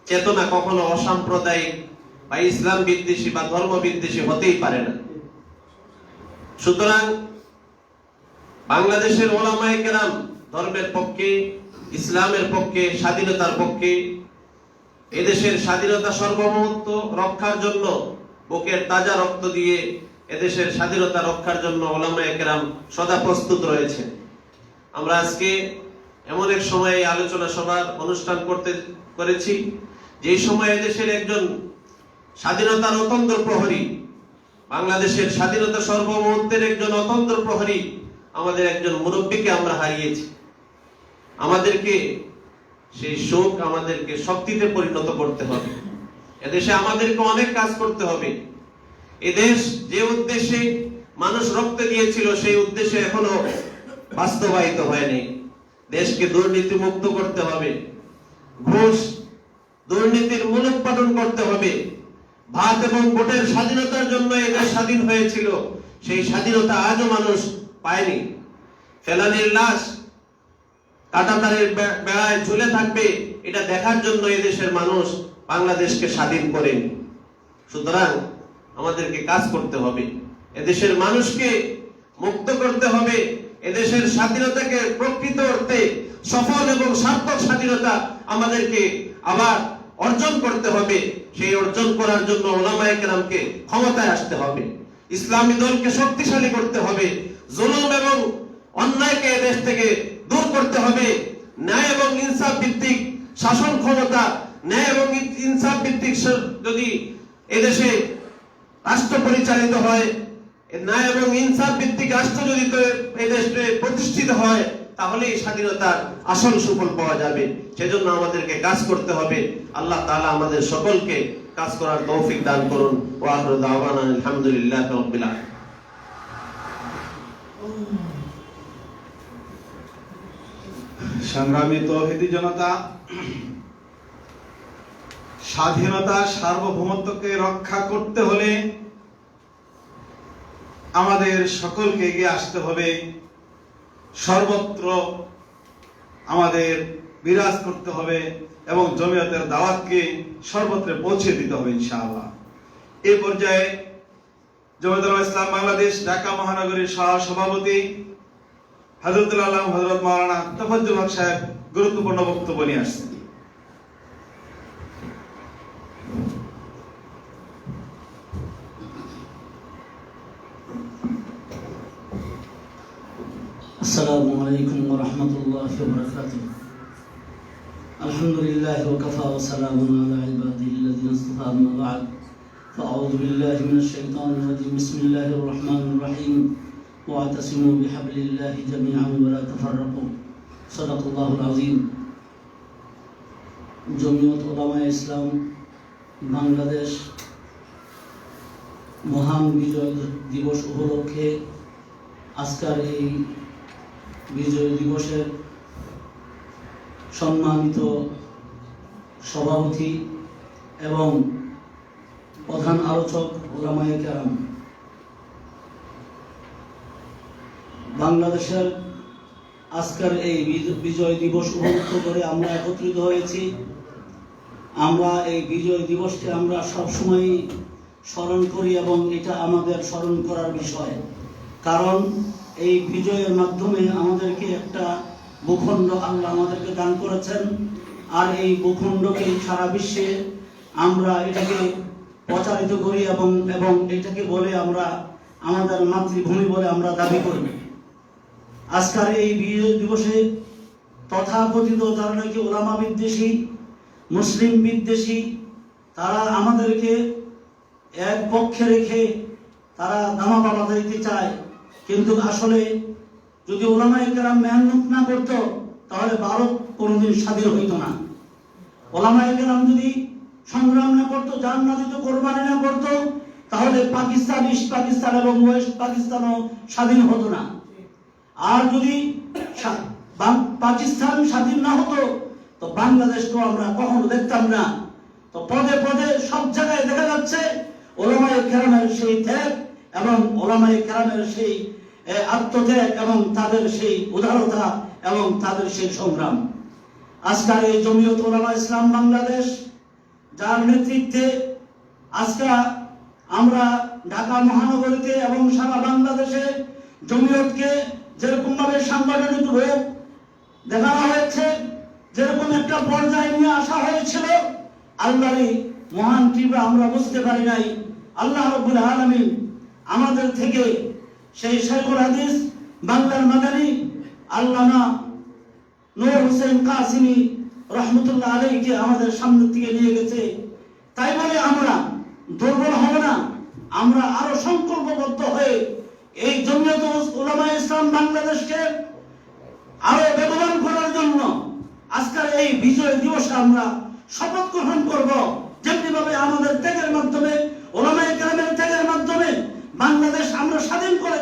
G: চেতনা কখনো অসাম্প্রদায়িক বা ইসলাম বিদ্বেষী বা ধর্ম বিদ্বেষী হতেই পারে না। সুতরাং বাংলাদেশের উলামায়ে কেরাম ধর্মের পক্ষে, ইসলামের পক্ষে, স্বাধীনতার পক্ষে। এদেশের স্বাধীনতা সার্বভৌমত্ব রক্ষার জন্য বুকের তাজা রক্ত দিয়ে এদেশের স্বাধীনতা রক্ষার জন্য উলামায়ে কেরাম সদা প্রস্তুত রয়েছেন। আমরা আজকে এমন এক সময়ে আলোচনা সভার অনুষ্ঠান করেছি, যে সময় এদেশের একজন স্বাধীনতার অতন্ত্র প্রহরী, বাংলাদেশের স্বাধীনতা সার্বভৌমত্বের একজন অতন্ত্র প্রহরী, আমাদের একজন মুরব্বীকে আমরা হারিয়েছি। আমাদেরকে সেই শোক আমাদেরকে শক্তিতে পরিণত করতে হবে। এদেশে আমাদেরকে অনেক কাজ করতে হবে। এদেশ যে উদ্দেশ্যে মানুষ রক্ত দিয়েছিল সেই উদ্দেশ্য এখনো বাস্তবায়িত হয়নি। দেশকে দুর্নীতি মুক্ত করতে হবে, ঘুষ দুর্নীতির মূলোৎপাটন করতে হবে। ভাত এবং ভোটের স্বাধীনতার জন্য এই দেশ স্বাধীন হয়েছিল, সেই স্বাধীনতা আজও মানুষ পায়নি। ফেলানির লাশ কাঁটাতারের বেড়ায় ঝুলে থাকবে এটা দেখার জন্য এদেশের মানুষ বাংলাদেশকে স্বাধীন করেনি। সুতরাং আমাদেরকে কাজ করতে হবে, এদেশের মানুষকে মুক্ত করতে হবে, এদেশের স্বাধীনতাকে প্রকৃত অর্থে সফল এবং সার্থক স্বাধীনতা আমাদেরকে আবার অর্জন করতে হবে। সেই অর্জন করার জন্য উলামায়ে কেরামকে ক্ষমতায় আসতে হবে, ইসলামী দলকে শক্তিশালী করতে হবে, জুলুম এবং অন্যায়কে দেশ থেকে দূর করতে হবে। ন্যায় এবং ইনসাফ ভিত্তিক শাসন ক্ষমতা, ন্যায় এবং ইনসাফ ভিত্তিক যদি এদেশে রাষ্ট্র পরিচালিত হয়, ন্যায় এবং ইনসাফ ভিত্তিক রাষ্ট্র যদি এদেশে প্রতিষ্ঠিত হয়, তাহলে এই স্বাধীনতার আসল সুফল পাওয়া যাবে। সেজন্য আমাদেরকে কাজ করতে হবে। আল্লাহ তাআলা আমাদের সকলকে কাজ করার তৌফিক দান করুন। ওয়া আখিরু দাওয়ানা আলহামদুলিল্লাহি রাব্বিল আলামিন।
B: সংগ্রামী তৌহিদি জনতা, স্বাধীনতা সার্বভৌমত্বকে রক্ষা করতে হলে আমাদের সকলকে এগিয়ে আসতে হবে, সর্বত্র আমাদের বিরাজ করতে হবে এবং জমিয়তের দাওয়াতকে সর্বত্র পৌঁছে দিতে হবে ইনশাআল্লাহ। এই পর্যায়ে জমিয়তুল উলামা ইসলাম বাংলাদেশ ঢাকা মহানগরীর সহ-সভাপতি হযরতুল আল্লাহ হযরত মাওলানা তাফাজ্জুল হক সাহেব গুরুত্বপূর্ণ বক্তব্য নিয়ে আসছেন।
H: السلام عليكم ورحمة الله وبركاته. الحمد لله وكفى وسلام على عباده الذين اصطفى أما بعد فأعوذ بالله من الشيطان الرجيم بسم الله الرحمن الرحيم واعتصموا بحبل الله جميعا ولا تفرقوا صدق الله العظيم. জমিয়ত উলামায়ে ইসলাম বাংলাদেশ মহান বিজয় দিবস উপলক্ষে আজকের এই বিজয় দিবসের সম্মানিত সভাপতি এবং প্রধান আলোচক উলামায়ে কেরাম, বাংলাদেশের আজকের এই বিজয় দিবস উপলক্ষ করে আমরা একত্রিত হয়েছি। আমরা এই বিজয় দিবসকে আমরা সবসময় স্মরণ করি এবং এটা আমাদের স্মরণ করার বিষয়, কারণ এই বিজয়ের মাধ্যমে আমাদেরকে একটা ভূখণ্ড আল্লাহ আমাদেরকে দান করেছেন। আর এই ভূখণ্ডকে সারা বিশ্বে আমরা এটাকে প্রচারিত করি এবং এটাকে বলে আমরা আমাদের মাতৃভূমি বলে আমরা দাবি করি। আজকের এই বিজয় দিবসে তথাকথিত যারা নাকি ওলামা বিদ্বেষী, মুসলিম বিদ্বেষী, তারা আমাদেরকে এক পক্ষে রেখে তারা দামা বাবা দিতে চায়, কিন্তু আসলে যদি উলামায়ে কেরাম মেহনত না করত তাহলে ভারত কোনোদিন স্বাধীন হইত না। উলামায়ে কেরাম যদি সংগ্রাম না করতো, জান না দিত, কোরবানি না করতো, তাহলে পাকিস্তান, ইস্ট পাকিস্তান এবং ওয়েস্ট পাকিস্তানও স্বাধীন হতো না। আর যদি পাকিস্তান স্বাধীন না হতো তো বাংলাদেশকেও আমরা কখনো দেখতাম না। তো পদে পদে সব জায়গায় দেখা যাচ্ছে উলামায়ে কেরামের সেই ত্যাগ এবং উলামায়ে কেরামের সেই আত্মত্যাগ এবং তাদের সেই উদারতা এবং তাদের সেই সংগ্রাম। আজকের এই জমিয়ত উলামা ইসলাম বাংলাদেশ, যার নেতৃত্বে আজকে আমরা ঢাকা মহানগরীতে এবং সারা বাংলাদেশে জমিয়তকে যেরকম ভাবে সাংগঠনিক রূপ দেখানো হয়েছে, যেরকম একটা পর্যায়ে নিয়ে আসা হয়েছিল, আল্লাহরই মহান কৃপা আমরা বুঝতে পারি নাই। আল্লাহ রাব্বুল আলামিন আমাদের থেকে সেই শাইখুল হাদিস বাংলার মাদানী আল্লামা নূর হোসেন কাসিমি রহমতুল্লাহ আলাইহিকে আমাদের সামনে থেকে নিয়ে গেছে। তাই বলে আমরা দুর্বল হব না, আমরা আরো সংকল্পবদ্ধ হয়ে এই জমিয়ত উলামা ইসলাম বাংলাদেশকে আরো বেগবান করার জন্য আজকের এই বিজয় দিবসে আমরা শপথ গ্রহণ করব। যেমনি ভাবে আমাদের ত্যাগের মাধ্যমে, উলামায়ে কেরামের ত্যাগের মাধ্যমে বাংলাদেশ আমরা স্বাধীন করার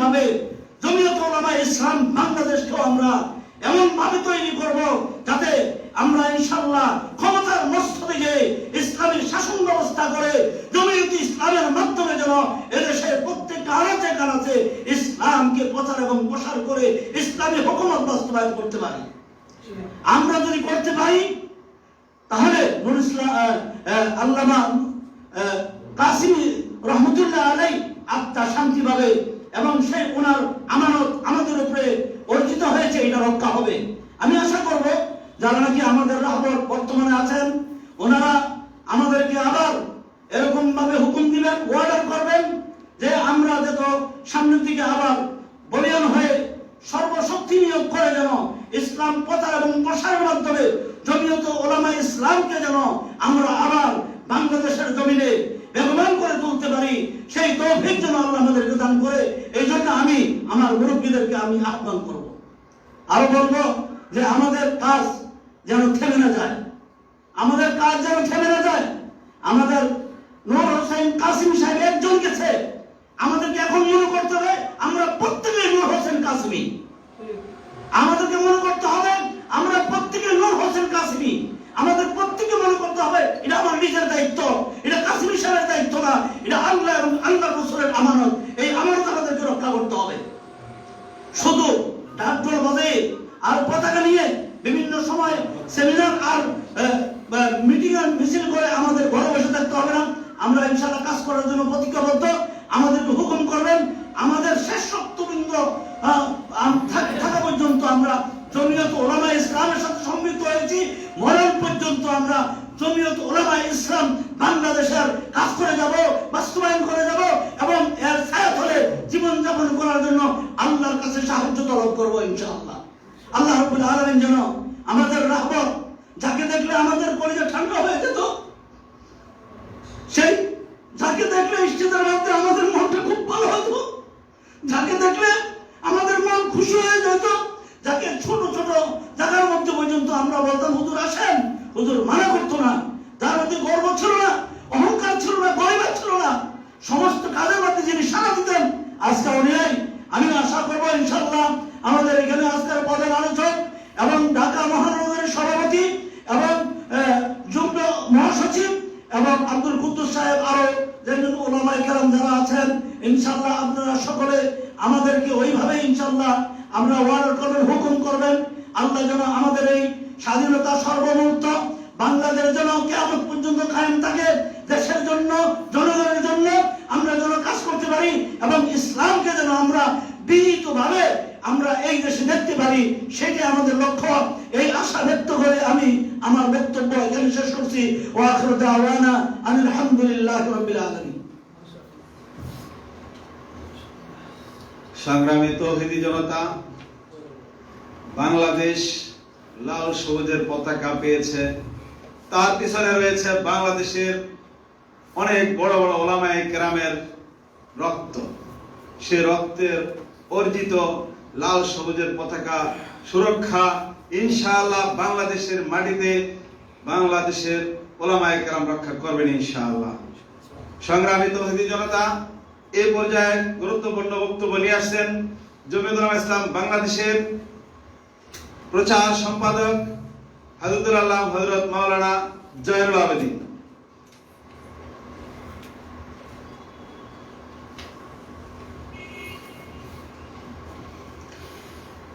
H: ভাবে জমিয়ত উলামা ইসলাম বাংলাদেশকেও আমরা এমন ভাবে তৈরি করব যাতে আমরা ইনশাআল্লাহ ক্ষমতার মস্তদে গিয়ে ইসলামের শাসন ব্যবস্থা করে জমিয়ত ইসলামের মাধ্যমে যেন এদেশের প্রত্যেকটা আনাচে কানাচে ইসলামকে প্রচার এবং প্রসার করে ইসলামী হুকুমত বাস্তবায়ন করতে পারি। আমরা যদি করতে পারি তাহলে নুরুল ইসলাম আল্লামা কাসিমি রহমতুল্লাহ আলাইহি আত্মা শান্তি পাবে এবং সেই ওনার আমানত আমাদের উপরে অর্জিত হয়েছে, এটা রক্ষা হবে। আমি আশা করব যারা নাকি আমাদের রাহবর বর্তমানে আছেন ওনারা আমাদেরকে আবার এরকম ভাবে হুকুম দিবেন, অর্ডার করবেন যে আমরা যত সামনের দিকে আবার বলিয়ান হয়ে সর্বশক্তি নিয়োগ করে যেন ইসলাম প্রচার এবং প্রসারের মাধ্যমে জমিয়ত উলামা ইসলামকে যেন আমরা আবার বাংলাদেশের জমিনে বেগবান করে তুলতে পারি, সেই তৌফিক যেন আল্লাহ আমাদেরকে দান করে। এই জন্য আমি আমার মুরব্বীদেরকে আমি আহ্বান করব, আরো বলবো যে আমাদের কাজ যেন থেমে না যায়, আমাদের কাজ যেন থেমে না যায়। আমাদের নূর হোসেন কাসিমি সাহেব একজন গেছে, আমাদেরকে এখন মনে করতে হবে আমরা প্রত্যেকে নূর হোসেন কাসিমি, আমাদেরকে মনে করতে হবে আমরা প্রত্যেকে নূর হোসেন কাসিমি, আমাদের প্রত্যেকে মনে করতে হবে এটা আমার নিজের দায়িত্ব, এটা কাসিমি সাহেবের দায়িত্ব না, এটা আল্লাহ এবং আল্লাহ রাসূলের আমানত। এই আমানত আমাদেরকে রক্ষা করতে হবে। শুধু ঢাকঢোল বাজে আর পতাকা নিয়ে বিভিন্ন সময় সেমিনার আর মিটিং আর মিছিল করে আমাদের ঘরে বসে থাকতে হবে না। আমরা ইনশাআল্লাহ কাজ করার জন্য প্রতিজ্ঞাবদ্ধ। আমাদেরকে হুকুম করবেন, আমাদের শেষ রক্তবিন্দু থাকা পর্যন্ত আমরা জমিয়ত উলামা ইসলামের সাথে সম্পৃক্ত হয়েছি, মরণ পর্যন্ত আমরা জমিয়ত উলামা ইসলাম বাংলাদেশের কাজ করে যাব, বাস্তবায়ন করে যাব এবং এর ছায়াতলে জীবন যাপন করার জন্য আল্লাহর কাছে সাহায্য তলব করব ইনশাআল্লাহ। আল্লাহ রাব্বুল আলামিন যেন আমাদের রাহবর, যাকে দেখলে আমাদের কলিজা ঠান্ডা হয়ে যেত, সেই যাকে দেখলে ইস্তেদার মধ্যে আমাদের মনটা খুব ভালো হতো, যাকে দেখলে আমাদের মন খুশি হয়ে যেত, যাকে ছোট ছোট জায়গার মধ্যে পর্যন্ত আমরা বলতাম হুজুর আসেন, হুজুর মানা করতো না, তার মধ্যে গর্ব ছিল না, অহংকার ছিল না, গরিমা ছিল না, সমস্ত কাজের মধ্যে যিনি সাড়া দিতেন আজকে উনি নাই। আমি আশা করবো ইনশাআল্লাহ আমাদের এখানে আজকের প্রধান আলোচক এবং ঢাকা মহানগরের সভাপতি এবং যুগ্ম মহাসচিব এবং আব্দুল কুদ্দুস সাহেব আরো যেজন উলামায়ে কেরাম যারা আছেন, ইনশাআল্লাহ আপনারা সকলে আমাদেরকে ওইভাবে ইনশাআল্লাহ আমরা ওয়ার্ডার করবেন, হুকুম করবেন। আল্লাহ যেন আমাদের এই স্বাধীনতা সর্বমুহূর্ত বাংলাদেশ যেন কিয়ামত পর্যন্ত কায়েম থাকে, দেশের জন্য জনগণের জন্য আমরা যেন কাজ করতে পারি এবং ইসলামকে যেন আমরা বিনীতভাবে আমরা এই দেশে দেখতে পারি, সেটাই আমাদের লক্ষ্য। এই আশা ব্যক্ত করে আমি আমার বক্তব্য এখানে শেষ করছি। ওয়া আখিরু দাওয়ানা আলহামদুলিল্লাহি রাব্বিল আলামিন।
B: সংগ্রামী তৌহিদি জনতা, বাংলাদেশ লাল সবুজের পতাকা পেয়েছে, তার পিছনে রয়েছে বাংলাদেশের অনেক বড় বড় উলামায়ে কেরামের রক্ত। সে রক্তের অর্জিত লাল সবুজের পতাকা সুরক্ষা ইনশাআল্লাহ বাংলাদেশের মাটিতে বাংলাদেশের উলামায়ে কেরাম রক্ষা করবেন ইনশাআল্লাহ। সংগ্রামী তৌহিদি জনতা, এই পর্যায়ে গুরুত্বপূর্ণ বক্তব্য নিয়ে আসছেন জমিয়ত উলামা ইসলাম বাংলাদেশের প্রচার সম্পাদক হাজরতুল আল্লাহ হযরত মাওলানা জয়নুল আবেদিন।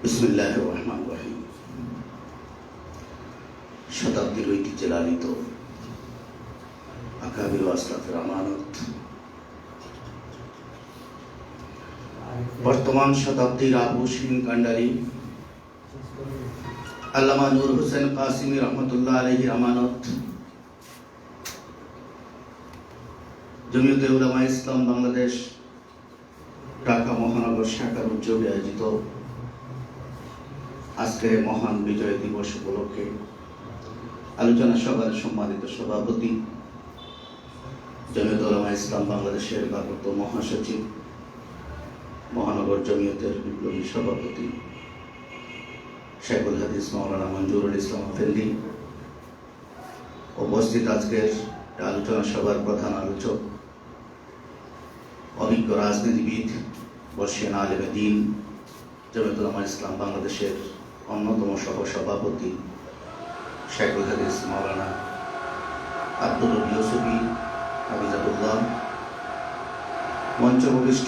I: বিসমিল্লাহির রহমানির রহিম। শতাব্দীর ঐতিহ্যে লালিত আকাবির ওয়াসলাতের আমানত, বর্তমান শতাব্দীর আবুসিন কান্ডারি আল্লামা নূর হোসেন কাসিমি রহমতুল্লাহ আলাইহির আমানত, জমিয়তে উলামা ইসলাম বাংলাদেশ ঢাকা মহানগর শাখার উদ্যোগে আয়োজিত আজকে মহান বিজয় দিবস উপলক্ষে আলোচনা সভার সম্মানিত সভাপতি, জমিয়তে উলামা ইসলাম বাংলাদেশের ভারপ্রাপ্ত মহাসচিব, মহানগর জমিয়তের বিপ্লবী সভাপতি শেখুল হাদিস মাওলানা মঞ্জুরুল ইসলাম আফেন্দি, উপস্থিত আজকের আলোচনা সভার প্রধান আলোচক, অভিজ্ঞ রাজনীতিবিদ বর্ষিয়ান আলেমে দিন জমিয়তুল উলামা ইসলাম বাংলাদেশের অন্যতম সহ-সভাপতি শেখুল হাদিস মাওলানা আব্দুল রব ইউসুফী হাফিজাহুল্লাহ, মঞ্চভূমিষ্ঠ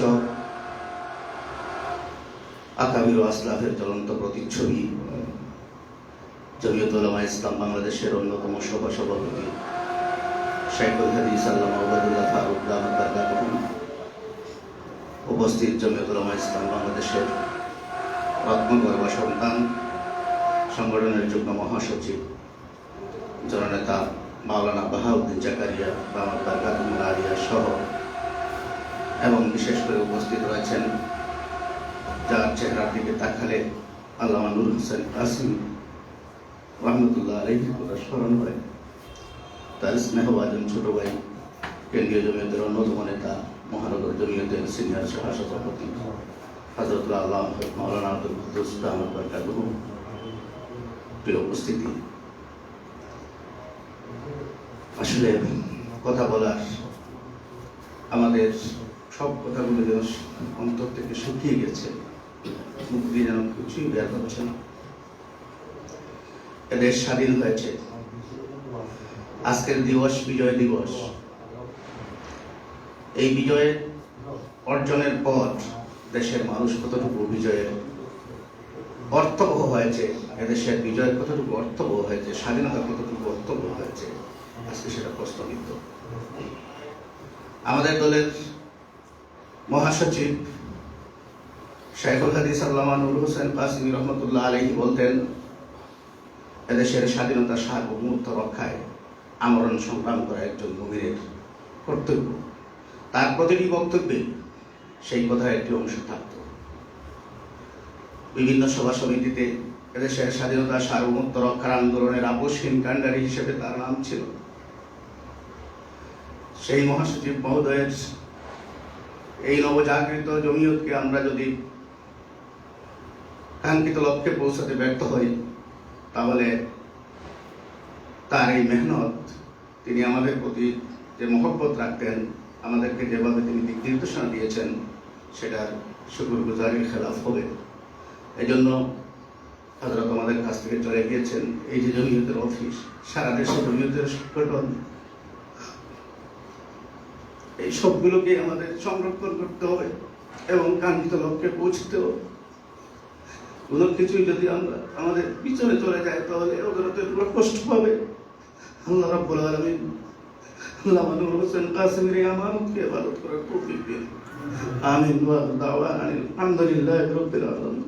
I: আকাবির ও আসলাফের জ্বলন্ত প্রতিচ্ছবি জমিয়তুল উলামা ইসলাম বাংলাদেশের অন্যতম সহ-সভাপতি শেখুল হাদিস আল্লামা ওবায়দুল্লাহ ফারুক দামাত বারকাতুহু, উপস্থিত জমিয়তুল উলামা ইসলাম বাংলাদেশের রত্নগর্ভা সন্তান সংগঠনের যুগ্ম মহাসচিব জননেতা মাওলানা বাহাউদ্দিন জাকারিয়া দামাত বারকাতুহু আলিয়া সহ, এবং বিশেষ করে উপস্থিত রয়েছেন যার চেহারার দিকে তাকালে আল্লামা নূর হোসেন কাসিম রহমতুল্লাহ আলাইহির কথা স্মরণ হয়, তার স্নেহভাজন ছোট ভাই কেন্দ্রীয় জমিয়তের অন্যতম নেতা মহানগর জমিয়তের সিনিয়র সভাপতি হযরতুল্লাহ আল্লামা মাওলানা আব্দুল কুদ্দুস দামাত বারকাতুহু। প্রিয় উপস্থিতি, আসলে কথা বলার আমাদের সব কথাগুলো যেন অন্তর থেকে শুকিয়ে গেছে, মুখ দিয়ে যেন কিছুই বের হচ্ছে না। এদেশ স্বাধীন হয়েছে, আজকের দিবস বিজয় দিবস। এই বিজয়ের অর্জনের পর দেশের মানুষ কতটুকু বিজয়ের অর্থবহ হয়েছে, এদেশের বিজয় কতটুকু অর্থবহ হয়েছে, স্বাধীনতা কতটুকু অর্থবহ হয়েছে, আজকে সেটা প্রশ্নবিদ্ধ। আমাদের দলের মহাসচিব শেখুল হাদিস আল্লামা নূর হোসেন কাসিমি রহমতুল্লাহ আলাইহি বলতেন, এদেশের স্বাধীনতা সার্বভৌমত্ব রক্ষায় আমরণ সংগ্রাম করা একজন মুমিনের কর্তব্য। তার প্রতিটি বক্তব্যে সেই কথার একটি অংশ থাকত। বিভিন্ন সভা সমিতিতে এদেশের স্বাধীনতা সার্বভৌমত্ব রক্ষার আন্দোলনের আপসহীন কাণ্ডারী হিসেবে তার নাম ছিল। সেই মহাসচিব মহোদয়ের এই নবজাগৃত জমিয়তকে আমরা যদি কাঙ্ক্ষিত লক্ষ্যে পৌঁছাতে ব্যর্থ হই, তাহলে তার এই মেহনত, তিনি আমাদের প্রতি যে মহব্বত রাখতেন, আমাদেরকে যেভাবে তিনি দিক নির্দেশনা দিয়েছেন, সেটার শুকরগুজারির খেলাফ হবে। এই জন্য হযরত আমাদের কাছ থেকে চলে গিয়েছেন এই যে জমিয়তের অফিস, সারা দেশে জমিয়তের সংগঠন, এই সবগুলোকে আমাদের সংরক্ষণ করতে হবে এবং কাঙ্ক্ষিত লক্ষ্যে পৌঁছতে হবে। কোনো কিছুই যদি আমরা আমাদের পিছনে চলে যায়, তাহলে ওদেরকে কষ্ট পাবে। আল্লাহ রাব্বুল আলামিন আল্লামা নূর হোসেন কাসিমের এই আমানতকে ইবাদত করার তৌফিক দিন। আমিন ওয়া দাওয়ানা আলহামদুলিল্লাহি রাব্বিল আলামিন।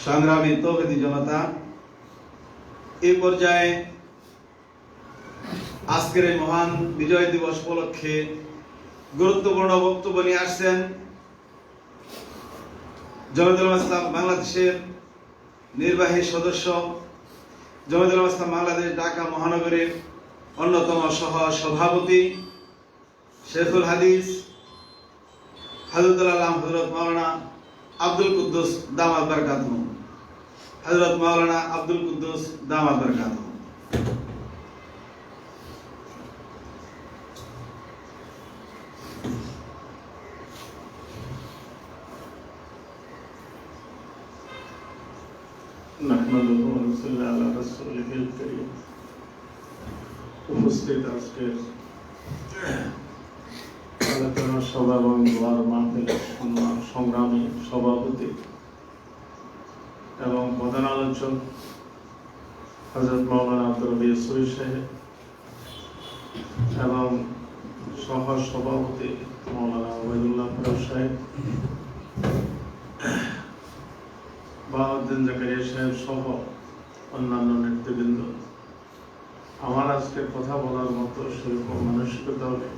B: সংগ্রামী তৌহিদি জনতা, এই পর্যায়ে আজকের এই মহান বিজয় দিবস উপলক্ষে গুরুত্বপূর্ণ বক্তব্য নিয়ে আসছেন জমিয়তুল উলামা ইসলাম বাংলাদেশের নির্বাহী সদস্য, জমিয়তুল উলামা ইসলাম বাংলাদেশ ঢাকা মহানগরীর অন্যতম সহ-সভাপতি শেখুল হাদিস হযরতুল আল্লামা হযরত মাওলানা আব্দুল কুদ্দুস দামাত বারকাতুহু। হযরত মাওলানা আব্দুল কুদ্দুস দামাত বারকাতুহু।
C: নাহমাদুহু ওয়া নুসাল্লি আলা রাসূলিহিল কারীম। উপস্থিত আজকের আলোচনা সভা এবং দোয়ার মাহফিলের সংগ্রামী সভাপতি এবং প্রধান আলোচক হযরত মাওলানা আব্দুল রব ইউসুফী সাহেব এবং সহ সভাপতি মাওলানা ওবায়দুল্লাহ ফারুক সাহেব, বাহাউদ্দিন জাকারিয়া সাহেব সহ অন্যান্য নেতৃবৃন্দ, আমার আজকে কথা বলার মতো সেরকম মানসিকতা নেই।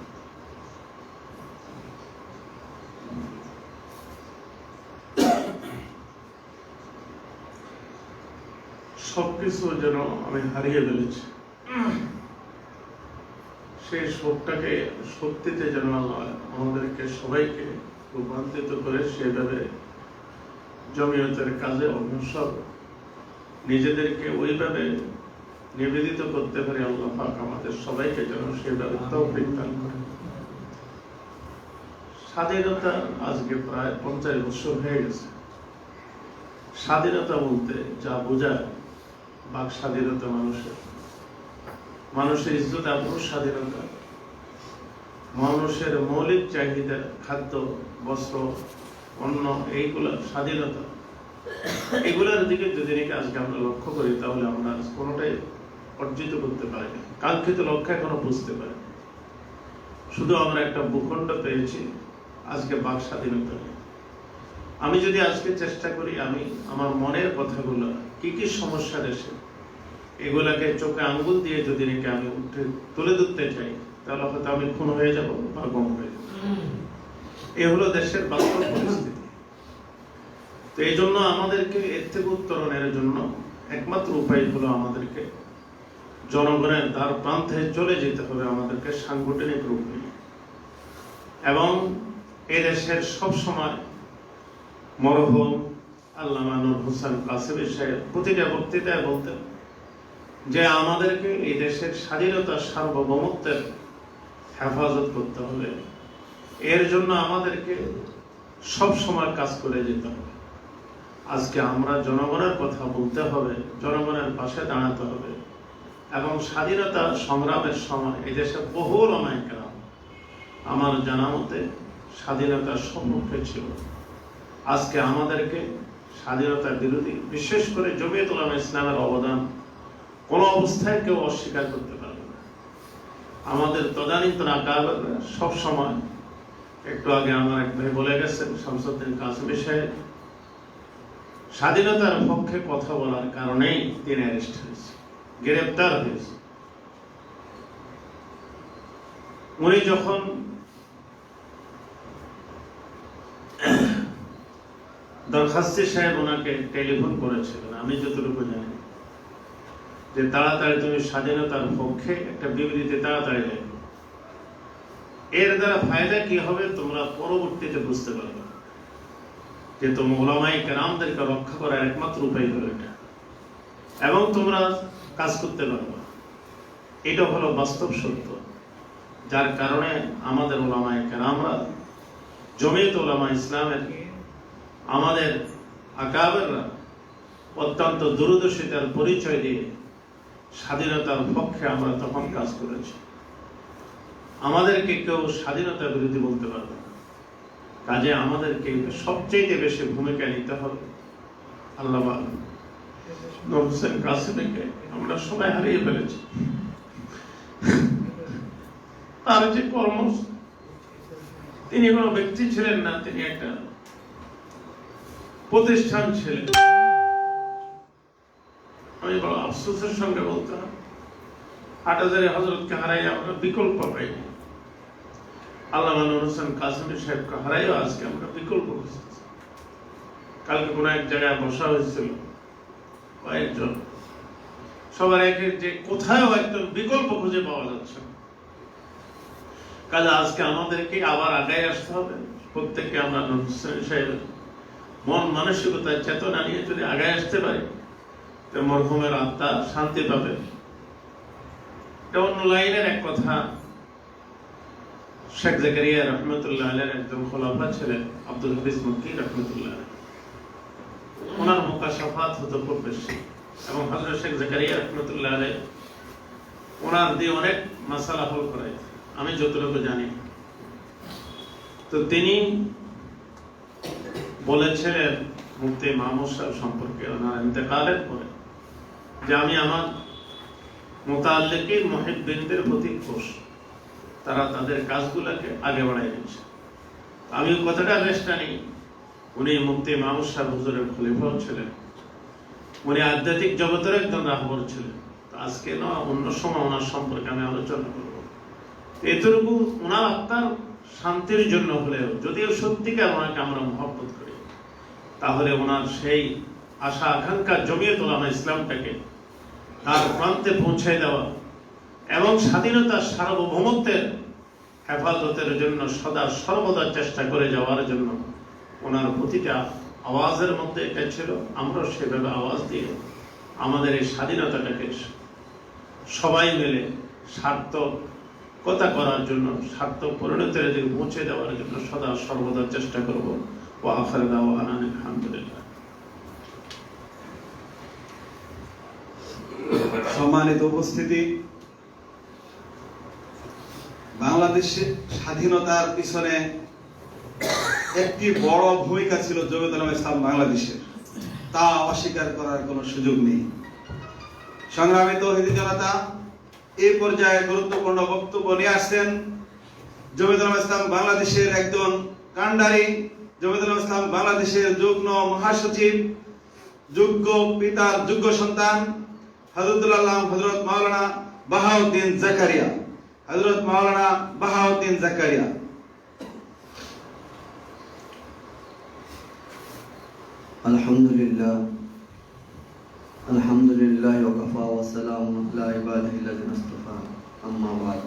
C: সবকিছু যেন আমি হারিয়ে ফেলেছি, সেই শোকটাকে সত্যিতে যেন আল্লাহ আমাদেরকে সবাইকে রূপান্তরিত করে সেভাবে জমিয়তের কাজে অগ্রসর, নিজেদেরকে ওইভাবে
J: নিবেদিত করতে পারি, আল্লাহ পাক আমাদের সবাইকে যেন সেভাবে তৌফিক দান করেন। স্বাধীনতা আজকে প্রায় 50 বছর হয়ে গেছে। স্বাধীনতা বলতে যা বোঝায়, বাক স্বাধীনতা, মানুষের ইজ্জত আবরুর স্বাধীনতা, মানুষের মৌলিক চাহিদা, খাদ্য, বস্ত্র, অন্ন, এইগুলা স্বাধীনতা, এগুলার দিকে যদি নাকি আজকে আমরা লক্ষ্য করি, তাহলে আমরা কোনোটাই অর্জিত করতে পারি না, কাঙ্ক্ষিত লক্ষ্য এখনো বুঝতে পারি। শুধু আমরা একটা ভূখণ্ড পেয়েছি, আজকে বাক স্বাধীনতা নেই। আমি যদি আজকে চেষ্টা করি, আমি আমার মনের কথাগুলো কি কি সমস্যা দেশে, এগুলাকে চোখে আঙ্গুল দিয়ে যদি নাকি আমি তুলে ধরতে চাই, তাহলে হয়তো আমি খুন হয়ে যাব বা গম হয়ে যাব। এ হলো দেশের বাস্তব পরিস্থিতি। তো এই জন্য আমাদেরকে এর থেকে উত্তরণের জন্য একমাত্র উপায় হলো আমাদেরকে জনগণের দ্বার প্রান্তে চলে যেতে হবে, আমাদেরকে সাংগঠনিক রূপ নিয়ে। এবং এদেশের সব সময় মরহুম আল্লামা নূর হোসেন কাসেমি সাহেব প্রতিটা বক্তৃতায় বলতেন যে আমাদেরকে এই দেশের স্বাধীনতা, সার্বভৌমত্বের হেফাজত করতে হবে। এর জন্য আমাদেরকে সব সময় কাজ করে যেতে হবে। আজকে আমরা জনগণের কথা বলতে হবে, জনগণের পাশে দাঁড়াতে হবে। এবং স্বাধীনতা সংগ্রামের সময় এই দেশে বহু ওলামায়ে কেরাম আমার জানা মতে স্বাধীনতার সম্মুখে ছিল। আজকে আমাদেরকে স্বাধীনতার বিরোধী, বিশেষ করে জমিয়ত উলামা ইসলামের অবদান কোন অবস্থায় কেউ অস্বীকার করতে পারবে না। আমাদের তদানীন্তন আকাবেররা সব সময়, একটু আগে আমার এক ভাই বলে গেছেন শামসুদ্দিন কাসেমি সাহেব, স্বাধীনতার পক্ষে কথা বলার কারণেই তিনি অ্যারেস্ট হয়েছে, গ্রেপ্তার হয়েছে। উনি যখন দরখাস্তি সাহেব ওনাকে টেলিফোন করেছিলেন, আমি যতটুকু জানি, যে তাড়াতাড়ি তুমি স্বাধীনতার পক্ষে একটা বিবৃতি তাড়াতাড়ি লেখো, এর দ্বারা ফায়দা কি হবে তোমরা পরবর্তীতে বুঝতে পারবে, যে তোমরা ওলামায়ে কেরামদেরকে রক্ষা করার একমাত্র উপায় হলো এটা, এবং তোমরা কাজ করতে পারবে। এটা হলো বাস্তব সত্য, যার কারণে আমাদের ওলামায়ে কেরামরা, জমিয়ত উলামা ইসলামের আমাদের আকাবেররা অত্যন্ত দূরদর্শিতার পরিচয় দিয়ে স্বাধীনতার পক্ষে আমরা তখন কাজ করেছি। আমাদেরকে কেউ স্বাধীনতা বিরোধী বলতে পারবে না। কাজে আমাদেরকে সবচেয়ে বেশি ভূমিকা নিতে হবে। আল্লাহ নূর হোসেন কাসেমিকে আমরা সবাই হারিয়ে ফেলেছি। তার যে কর্ম, তিনি কোনো ব্যক্তি ছিলেন না, তিনি একটা প্রতিষ্ঠান ছিলেন। আমি বড় আফসোসের সঙ্গে বলতাম, হাটহাজারী হযরতকে হারাই আমরা বিকল্প পাইনি, আল্লামা নূর হোসেন কাসেমি সাহেবকে হারাইও আজকে আমরা বিকল্প খুঁজতেছি। কালকে কোন এক জায়গায় বসা হয়েছিল কয়েকজন, সবার একের যে কোথাও একজন বিকল্প খুঁজে পাওয়া যাচ্ছে না। কাজে আজকে আমাদেরকে আবার আগায় আসতে হবে। প্রত্যেককে আমরা নূর হোসেন সাহেবের মন মানসিকতার চেতনা নিয়ে যদি আগায় আসতে পারি, তো মরহুমের আত্মা শান্তি পাবে। এটা অন্য লাইনের এক কথা, শেখ জাকারিয়া রহমতুল্লাহ আলাইহির একজন খোলাফা ছিলেন আব্দুল হাফিজ মক্কি রহমতুল্লাহ, ওনার মুকাশাফাত হতো খুব বেশি, এবং হযরত শেখ জাকারিয়া রহমতুল্লাহ আলাইহি ওনার দিয়ে অনেক মাসালা হল করাই, আমি যতটুকু জানি। তো তিনি বলেছিলেন মুফতি মাহমুদ সাহেব সম্পর্কে ওনার ইন্তেকালের পরে, যে আমি আমার মুতাআল্লিকিন মুহিব্বিনদের প্রতি খুশ, তারা তাদের কাজগুলোকে আগে বাড়াই নিচ্ছে। আমি কথাটা বেশ জানি, উনি মুফতি মাহমুদ সাহেব হুজুরের খলিফাও ছিলেন, উনি আধ্যাত্মিক জগতের একজন রাহবর ছিলেন। আজকে না, অন্য সময় ওনার সম্পর্কে আমি আলোচনা করব। এতটুকু ওনার আত্মার শান্তির জন্য হলেও, যদিও সত্যিকার ওনাকে আমরা মহব্বত করি, তাহলে ওনার সেই আশা আকাঙ্ক্ষা জমিয়ত উলামা ইসলামটাকে তার প্রান্তে পৌঁছে দেওয়া এবং স্বাধীনতার সার্বভৌমত্বের হেফাজতের জন্য সদা সর্বদা চেষ্টা করে যাওয়ার জন্য ওনার প্রতিটা আওয়াজের মধ্যে এটা ছিল। আমরা সেভাবে আওয়াজ দিয়ে আমাদের এই স্বাধীনতাটাকে সবাই মিলে সার্থকতা করার জন্য, সার্থক পরিণতির দিকে পৌঁছে দেওয়ার জন্য সদা সর্বদা চেষ্টা করব। ওয়া আখিরু দাওয়ানা আলহামদুলিল্লাহ।
B: সম্মানিত উপস্থিতি, বাংলাদেশের স্বাধীনতার পিছনে একটি বড় ভূমিকা ছিল জমিয়তুল উলামা ইসলাম বাংলাদেশের, তা অস্বীকার করার কোনো সুযোগ নেই। সংগ্রামী তৌহিদি জনতা, এই পর্যায়ে গুরুত্বপূর্ণ বক্তব্য নিয়ে আসছেন জমিয়তুল উলামা ইসলাম বাংলাদেশের একজন কান্ডারি, জমিয়তুল উলামা ইসলাম বাংলাদেশের যুগ্ম মহাসচিব, যোগ্য পিতার যোগ্য সন্তান হযরতুল আল্লাহ হযরত মাওলানা বাহাউদ্দিন জাকারিয়া। হযরত মাওলানা বাহাউদ্দিন জাকারিয়া।
K: আলহামদুলিল্লাহ আলহামদুলিল্লাহ ওয়া কাফা ওয়া সালামুন আলা ইবাদিহিল্লাযিনা ইসতাফা, আম্মা বা'দ।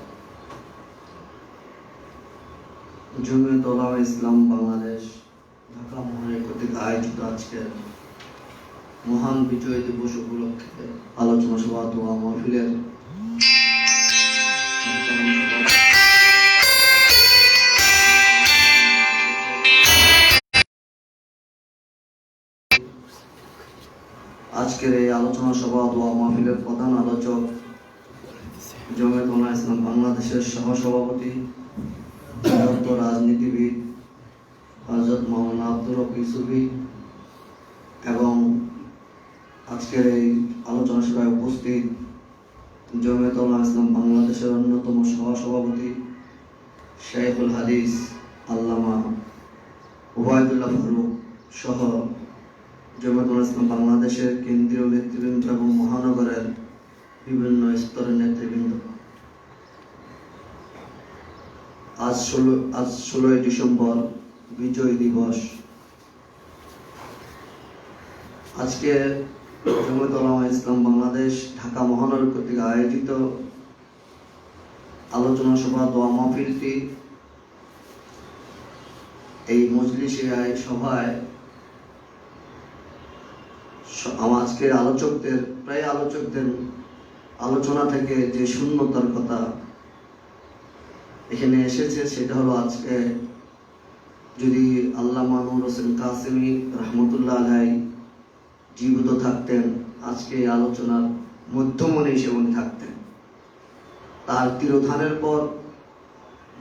K: জমিয়তুল উলামা ইসলাম বাংলাদেশ ঢাকা মহানগর কর্তৃক আয়োজিত আজকের মহান বিজয় দিবস উপলক্ষে আলোচনা সভা দোয়া মাহফিলের আজকের এই আলোচনা সভা দোয়া মাহফিলের প্রধান আলোচক জমিয়তুল উলামা ইসলাম বাংলাদেশের সহসভাপতি রাজনীতিবিদ হযরত মাওলানা আব্দুর রব ইউসুফী এবং আজকের এই আলোচনা সভায় উপস্থিত জমিয়তুল উলামা ইসলাম বাংলাদেশের অন্যতম সহসভাপতি শাইখুল হাদিস আল্লামা ওবায়দুল্লাহ ফারুক সহ জমিয়তুল উলামা ইসলাম বাংলাদেশের কেন্দ্রীয় নেতৃবৃন্দ এবং মহানগরের বিভিন্ন স্তরের নেতৃবৃন্দ, আজ 16 ডিসেম্বর বিজয় দিবস। আজকে জমিয়তুল উলামা ইসলাম বাংলাদেশ ঢাকা মহানগর কর্তৃক আয়োজিত আলোচনা সভা দোয়া মাহফিলটি, এই মজলিসে সভায় আজকের আলোচকদের আলোচনা থেকে যে শূন্যতার কথা এখানে এসেছে, সেটা হলো আজকে যদি আল্লামা নূর হোসেন কাসেমী রহমতুল্লাহ আলাইহি জীবিত থাকতেন, আজকে এই আলোচনার মধ্যমণি হিসেবে উনি থাকতেন। তার তিরোধানের পর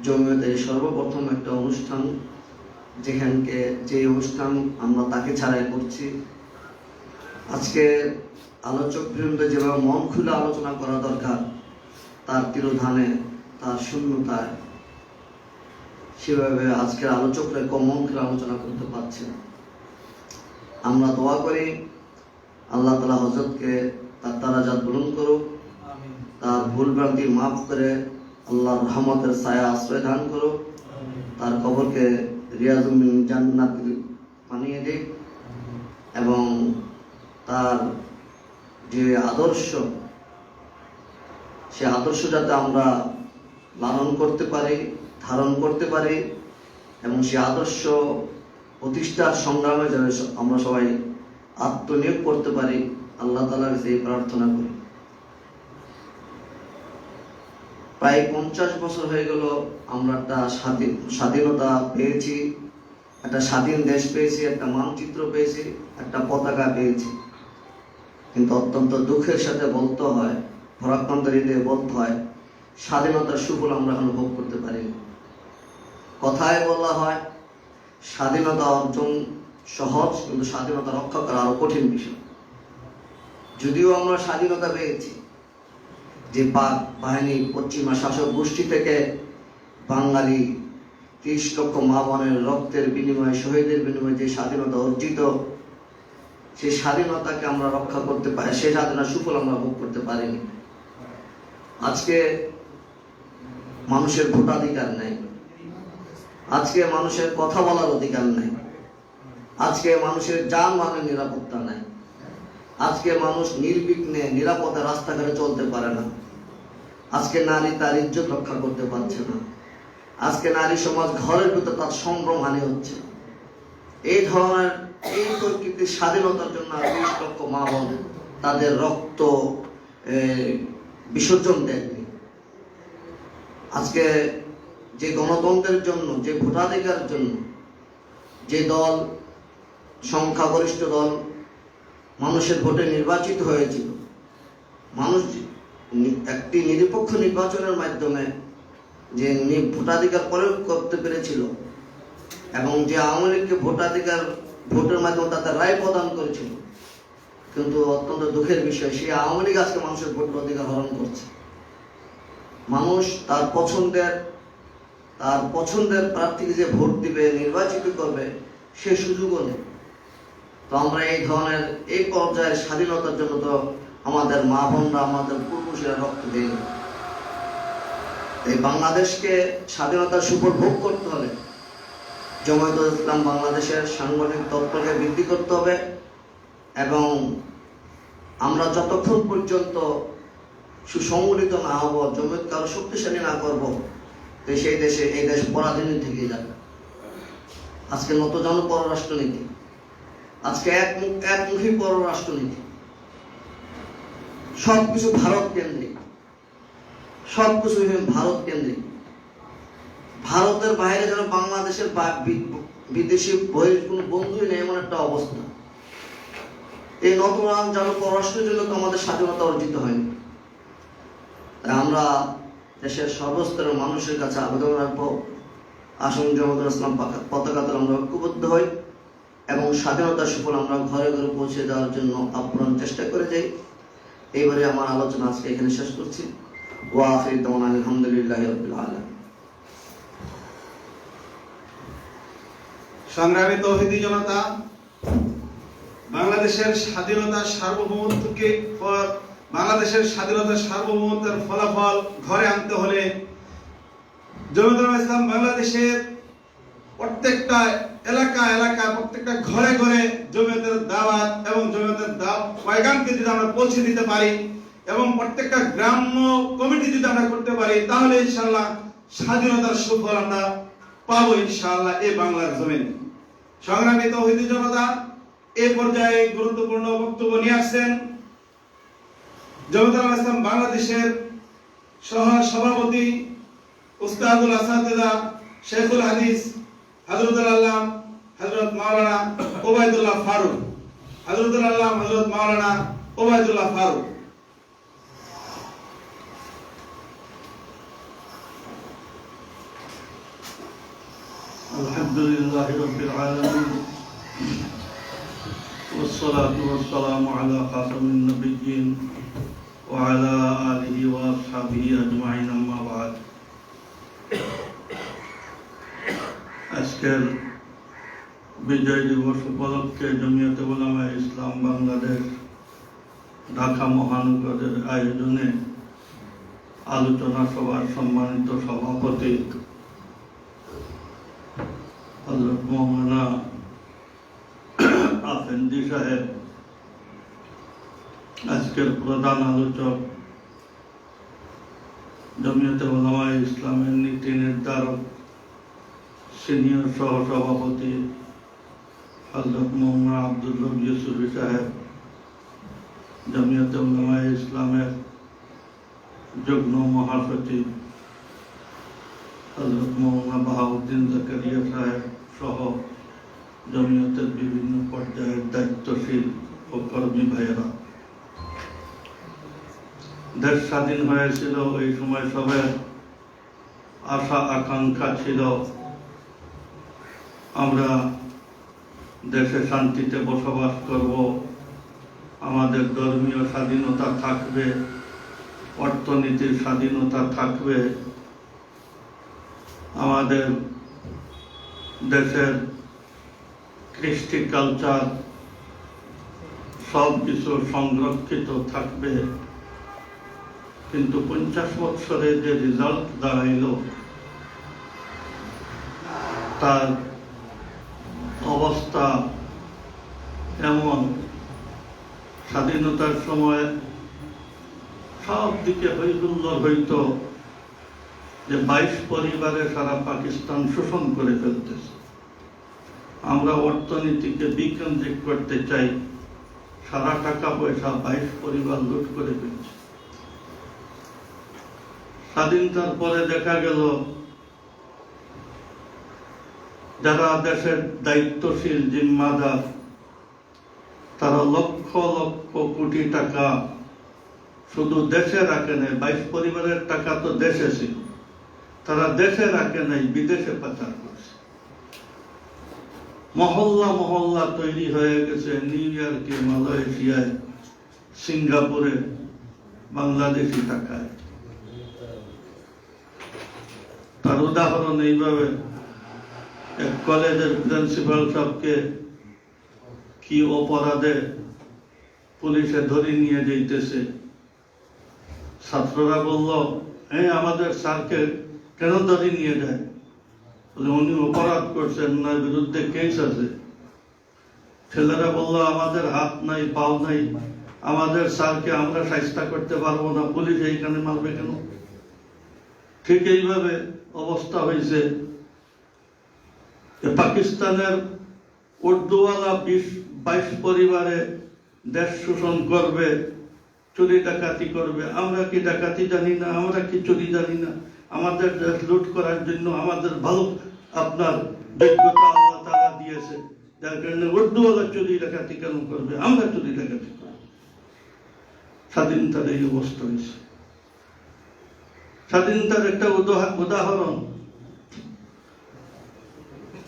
K: জমিয়তের সর্বপ্রথম একটা অনুষ্ঠান, যে অনুষ্ঠান আমরা তাকে ছাড়াই করছি। আজকে আলোচক বৃন্দ যেভাবে মন খুলে আলোচনা করা দরকার, তার তিরোধানে, তার শূন্যতায়, সেভাবে আজকের আলোচকরা মন খুলে আলোচনা করতে পারছে না। আমরা দোয়া করি আল্লাহ তাআলা হযরতকে তার দারাজাত বুলন্দ করুক, তার ভুল ভ্রান্তি মাফ করে আল্লাহর রহমতের ছায়া আশ্রয় দান করুক, তার কবরকে রিয়াজুল মিন জান্নাত বানিয়ে দিক, এবং তার যে আদর্শ, সে আদর্শ যাতে আমরা লালন করতে পারি, ধারণ করতে পারি, এবং সে আদর্শ প্রতিষ্ঠার সংগ্রামে যেন আমরা সবাই আত্মনিয়োগ করতে পারি, আল্লাহ তাআলার কাছে এই প্রার্থনা করি। প্রায় 50 বছর হয়ে গেল আমরা একটা স্বাধীনতা পেয়েছি, একটা স্বাধীন দেশ পেয়েছি, একটা মানচিত্র পেয়েছি, একটা পতাকা পেয়েছি, কিন্তু অত্যন্ত দুঃখের সাথে বলতে হয়, ভারাক্রান্ত হৃদয়ে বলতে হয়, স্বাধীনতার সুফল আমরা এখনো ভোগ করতে পারিনি। কথায় বলা হয় স্বাধীনতা অর্জন সহজ, কিন্তু স্বাধীনতা রক্ষা করা আরো কঠিন বিষয়। যদিও আমরা স্বাধীনতা পেয়েছি, যে পাক বাহিনী পশ্চিমা শাসক গোষ্ঠী থেকে বাঙালি 30 লক্ষ মা বোনের রক্তের বিনিময়ে, শহীদের বিনিময়ে যে স্বাধীনতা অর্জিত, সেই স্বাধীনতাকে আমরা রক্ষা করতে পারি, সেই স্বাধীনতার সুফল আমরা ভোগ করতে পারিনি। আজকে মানুষের ভোটাধিকার নেই, আজকে মানুষের কথা বলার অধিকার নাই, আজকে মানুষের যানবাহনের নিরাপত্তা নাই, আজকে মানুষ নির্বিঘ্নে নিরাপদে রাস্তাঘাটে চলতে পারে না, আজকে নারী তার ইজ্জত রক্ষা করতে পারছে না, আজকে নারী সমাজ ঘরের ভিতর তার সম্ভ্রম হানি হচ্ছে। এই ধরনের এই প্রকৃতির স্বাধীনতার জন্য 20 লক্ষ মা বোন তাদের রক্ত বিসর্জন দেননি। আজকে যে গণতন্ত্রের জন্য, যে ভোটাধিকারের জন্য যে দল, সংখ্যাগরিষ্ঠ দল মানুষের ভোটে নির্বাচিত হয়েছিল, মানুষ একটি নিরপেক্ষ নির্বাচনের মাধ্যমে যে ভোটাধিকার প্রয়োগ করতে পেরেছিল এবং যে আওয়ামী লীগকে ভোটের মাধ্যমে তাদের রায় প্রদান করেছিল, কিন্তু অত্যন্ত দুঃখের বিষয় সেই আওয়ামী লীগ আজকে মানুষের ভোটের অধিকার হরণ করছে। মানুষ তার পছন্দের প্রার্থীকে যে ভোট দিবে, নির্বাচিত করবে, সে সুযোগও নেই। তো আমরা এই ধরনের এই পর্যায়ের স্বাধীনতার জন্য তো আমাদের মা বোনরা, আমাদের পূর্বপুরুষেরা রক্ত দেয়নি। এই বাংলাদেশকে স্বাধীনতার সুফল ভোগ করতে হলে জামায়াতুল ইসলাম বাংলাদেশের সাংগঠনিক তত্ত্বকে বৃদ্ধি করতে হবে এবং আমরা যতক্ষণ পর্যন্ত সুসংগঠিত না হব, জামায়াতকে আরো শক্তিশালী না করব, তো এই দেশ পরাধীন থেকে যাবে। আজকে নতজন পররাষ্ট্রনীতি, আজকে একমুখী পররাষ্ট্রনীতি, সবকিছু ভারত কেন্দ্রিক, সবকিছু ভারত কেন্দ্রিক। ভারতের বাইরে যেন বাংলাদেশের বিদেশি বহির কোনো বন্ধুই নেই, এমন একটা অবস্থা। এই নতুন যেন পররাষ্ট্রের জন্য তো আমাদের স্বাধীনতা অর্জিত হয়নি। তাই আমরা দেশের সর্বস্তরের মানুষের কাছে আবেদন রাখবো, আসুন জামায়াতুল ইসলাম পতাকাতে আমরা ঐক্যবদ্ধ হই এবং স্বাধীনতার সুফল আমরা ঘরে ঘরে পৌঁছে দেওয়ার জন্য আপ্রাণ চেষ্টা করে যাই। এইবারে আমার আলোচনা আজকে এখানে শেষ করছি। ওয়া আখির দাওয়ানা আলহামদুলিল্লাহি রাব্বিল আলামিন।
B: সংগ্রামী তৌহিদি জনতা, বাংলাদেশের স্বাধীনতার সার্বভৌমত্বের ফলাফল ঘরে আনতে হলে জামায়াতুল ইসলাম বাংলাদেশের প্রত্যেকটা এলাকা প্রত্যেকটা ঘরে ঘরে জামায়াতের দাওয়াত এবং জামায়াতের পয়গামকে যদি আমরা পৌঁছে দিতে পারি এবং প্রত্যেকটা গ্রাম্য কমিটি যদি আমরা করতে পারি, তাহলে ইনশাআল্লাহ স্বাধীনতার সুফল আমরা পাবো ইনশাআল্লাহ এই বাংলার জমিনে। সংগ্রামী তৌহিদি জনতা, এই পর্যায়ে গুরুত্বপূর্ণ বক্তব্য নিয়ে আসছেন জামায়াতুল ইসলাম বাংলাদেশের সহ-সভাপতি উস্তাদুল আসাতিজা শেখুল হাদিস হযরতুল আল্লাম হযরত মাওলানা ওবায়দুল্লাহ ফারুক, হযরতুল আল্লাম হযরত মাওলানা ওবায়দুল্লাহ ফারুক।
L: আলহামদুলিল্লাহি রাব্বিল আলামিন والصلاة والسلام على خاتم النبيين وعلى آله وأصحابه أجمعين أما بعد। আজকের বিজয় দিবস উপলক্ষে জমিয়তে উলামায়ে ইসলাম বাংলাদেশ ঢাকা মহানগরের আয়োজনে আলোচনা সভার সম্মানিত সভাপতি হযরত মাওলানা আফেন্দি সাহেব, আজকের প্রধান আলোচক জমিয়তে উলামায়ে ইসলামের নীতি নির্ধারক সিনিয়র সহসভাপতি হযরত মাওলানা আব্দুল রব ইউসুফী সাহেব, জমিয়তে উলামায়ে ইসলামের যুগ্ম মহাসচিব হযরত মাওলানা বাহাউদ্দিন জাকারিয়া সাহেব সহ জমিয়তের বিভিন্ন পর্যায়ের দায়িত্বশীল ও কর্মী ভাইয়েরা, দেশ স্বাধীন হয়েছিল, এই সময় সবার আশা আকাঙ্ক্ষা ছিল আমরা দেশে শান্তিতে বসবাস করব, আমাদের ধর্মীয় স্বাধীনতা থাকবে, অর্থনীতির স্বাধীনতা থাকবে, আমাদের দেশের কৃষ্টি কালচার সব কিছু সংরক্ষিত থাকবে। কিন্তু 50 বছরে যে রেজাল্ট দাঁড়াইল, তার অবস্থা এমন, স্বাধীনতার সময় সব দিকে হইহুল্লোড় হইত যে 22 পরিবারে সারা পাকিস্তান শোষণ করে ফেলতেছে, আমরা অর্থনীতিকে বিকেন্দ্রিক করতে চাই, সারা টাকা পয়সা 22 পরিবার লুট করে ফেলছে। স্বাধীনতার পরে দেখা গেল যারা দেশের দায়িত্বশীল জিম্মাদার তারা লক্ষ লক্ষ কোটি টাকা শুধু দেশে রাখে নাই, 22 পরিবারের টাকা তো দেশে ছিল, তারা দেশে রাখে নাই, বিদেশে পাচার করছে। মহল্লা মহল্লা তৈরি হয়ে গেছে নিউ ইয়র্কে, মালয়েশিয়ায়, সিঙ্গাপুরে বাংলাদেশি টাকায়। তার উদাহরণ এইভাবে, এক কলেজের প্রিন্সিপাল সাহেবকে কি অপরাধে পুলিশে ধরে নিয়ে যাইতেছে, ছাত্ররা বলল আমাদের স্যারকে কেন ধরে নিয়ে যায়? বলে উনি অপরাধ করছেন, ওনার বিরুদ্ধে কেস আছে। ছেলেরা বলল আমাদের হাত নাই পাও নাই, আমাদের স্যারকে আমরা শাস্তি করতে পারবো না, পুলিশ এইখানে মারবে কেন? ঠিক এইভাবে অবস্থা হয়েছে। পাকিস্তানের উর্দুওয়ালা 22 পরিবারে দেশ শোষণ করবে, চুরি ডাকাতি করবে। আমরা কি ডাকাতি জানি না? আমরা কি চুরি জানি না? আমাদের দেশ লুট করার জন্য আমাদের ভালো আপনার যোগ্যতা আল্লাহ তাআলা দিয়েছে, যার কারণে উর্দুওয়ালা চুরি ডাকাতি কেন করবে? আমরা চুরি ডাকাতি করব। স্বাধীনতার এই অবস্থা হয়েছে। স্বাধীনতার একটা উদাহরণ,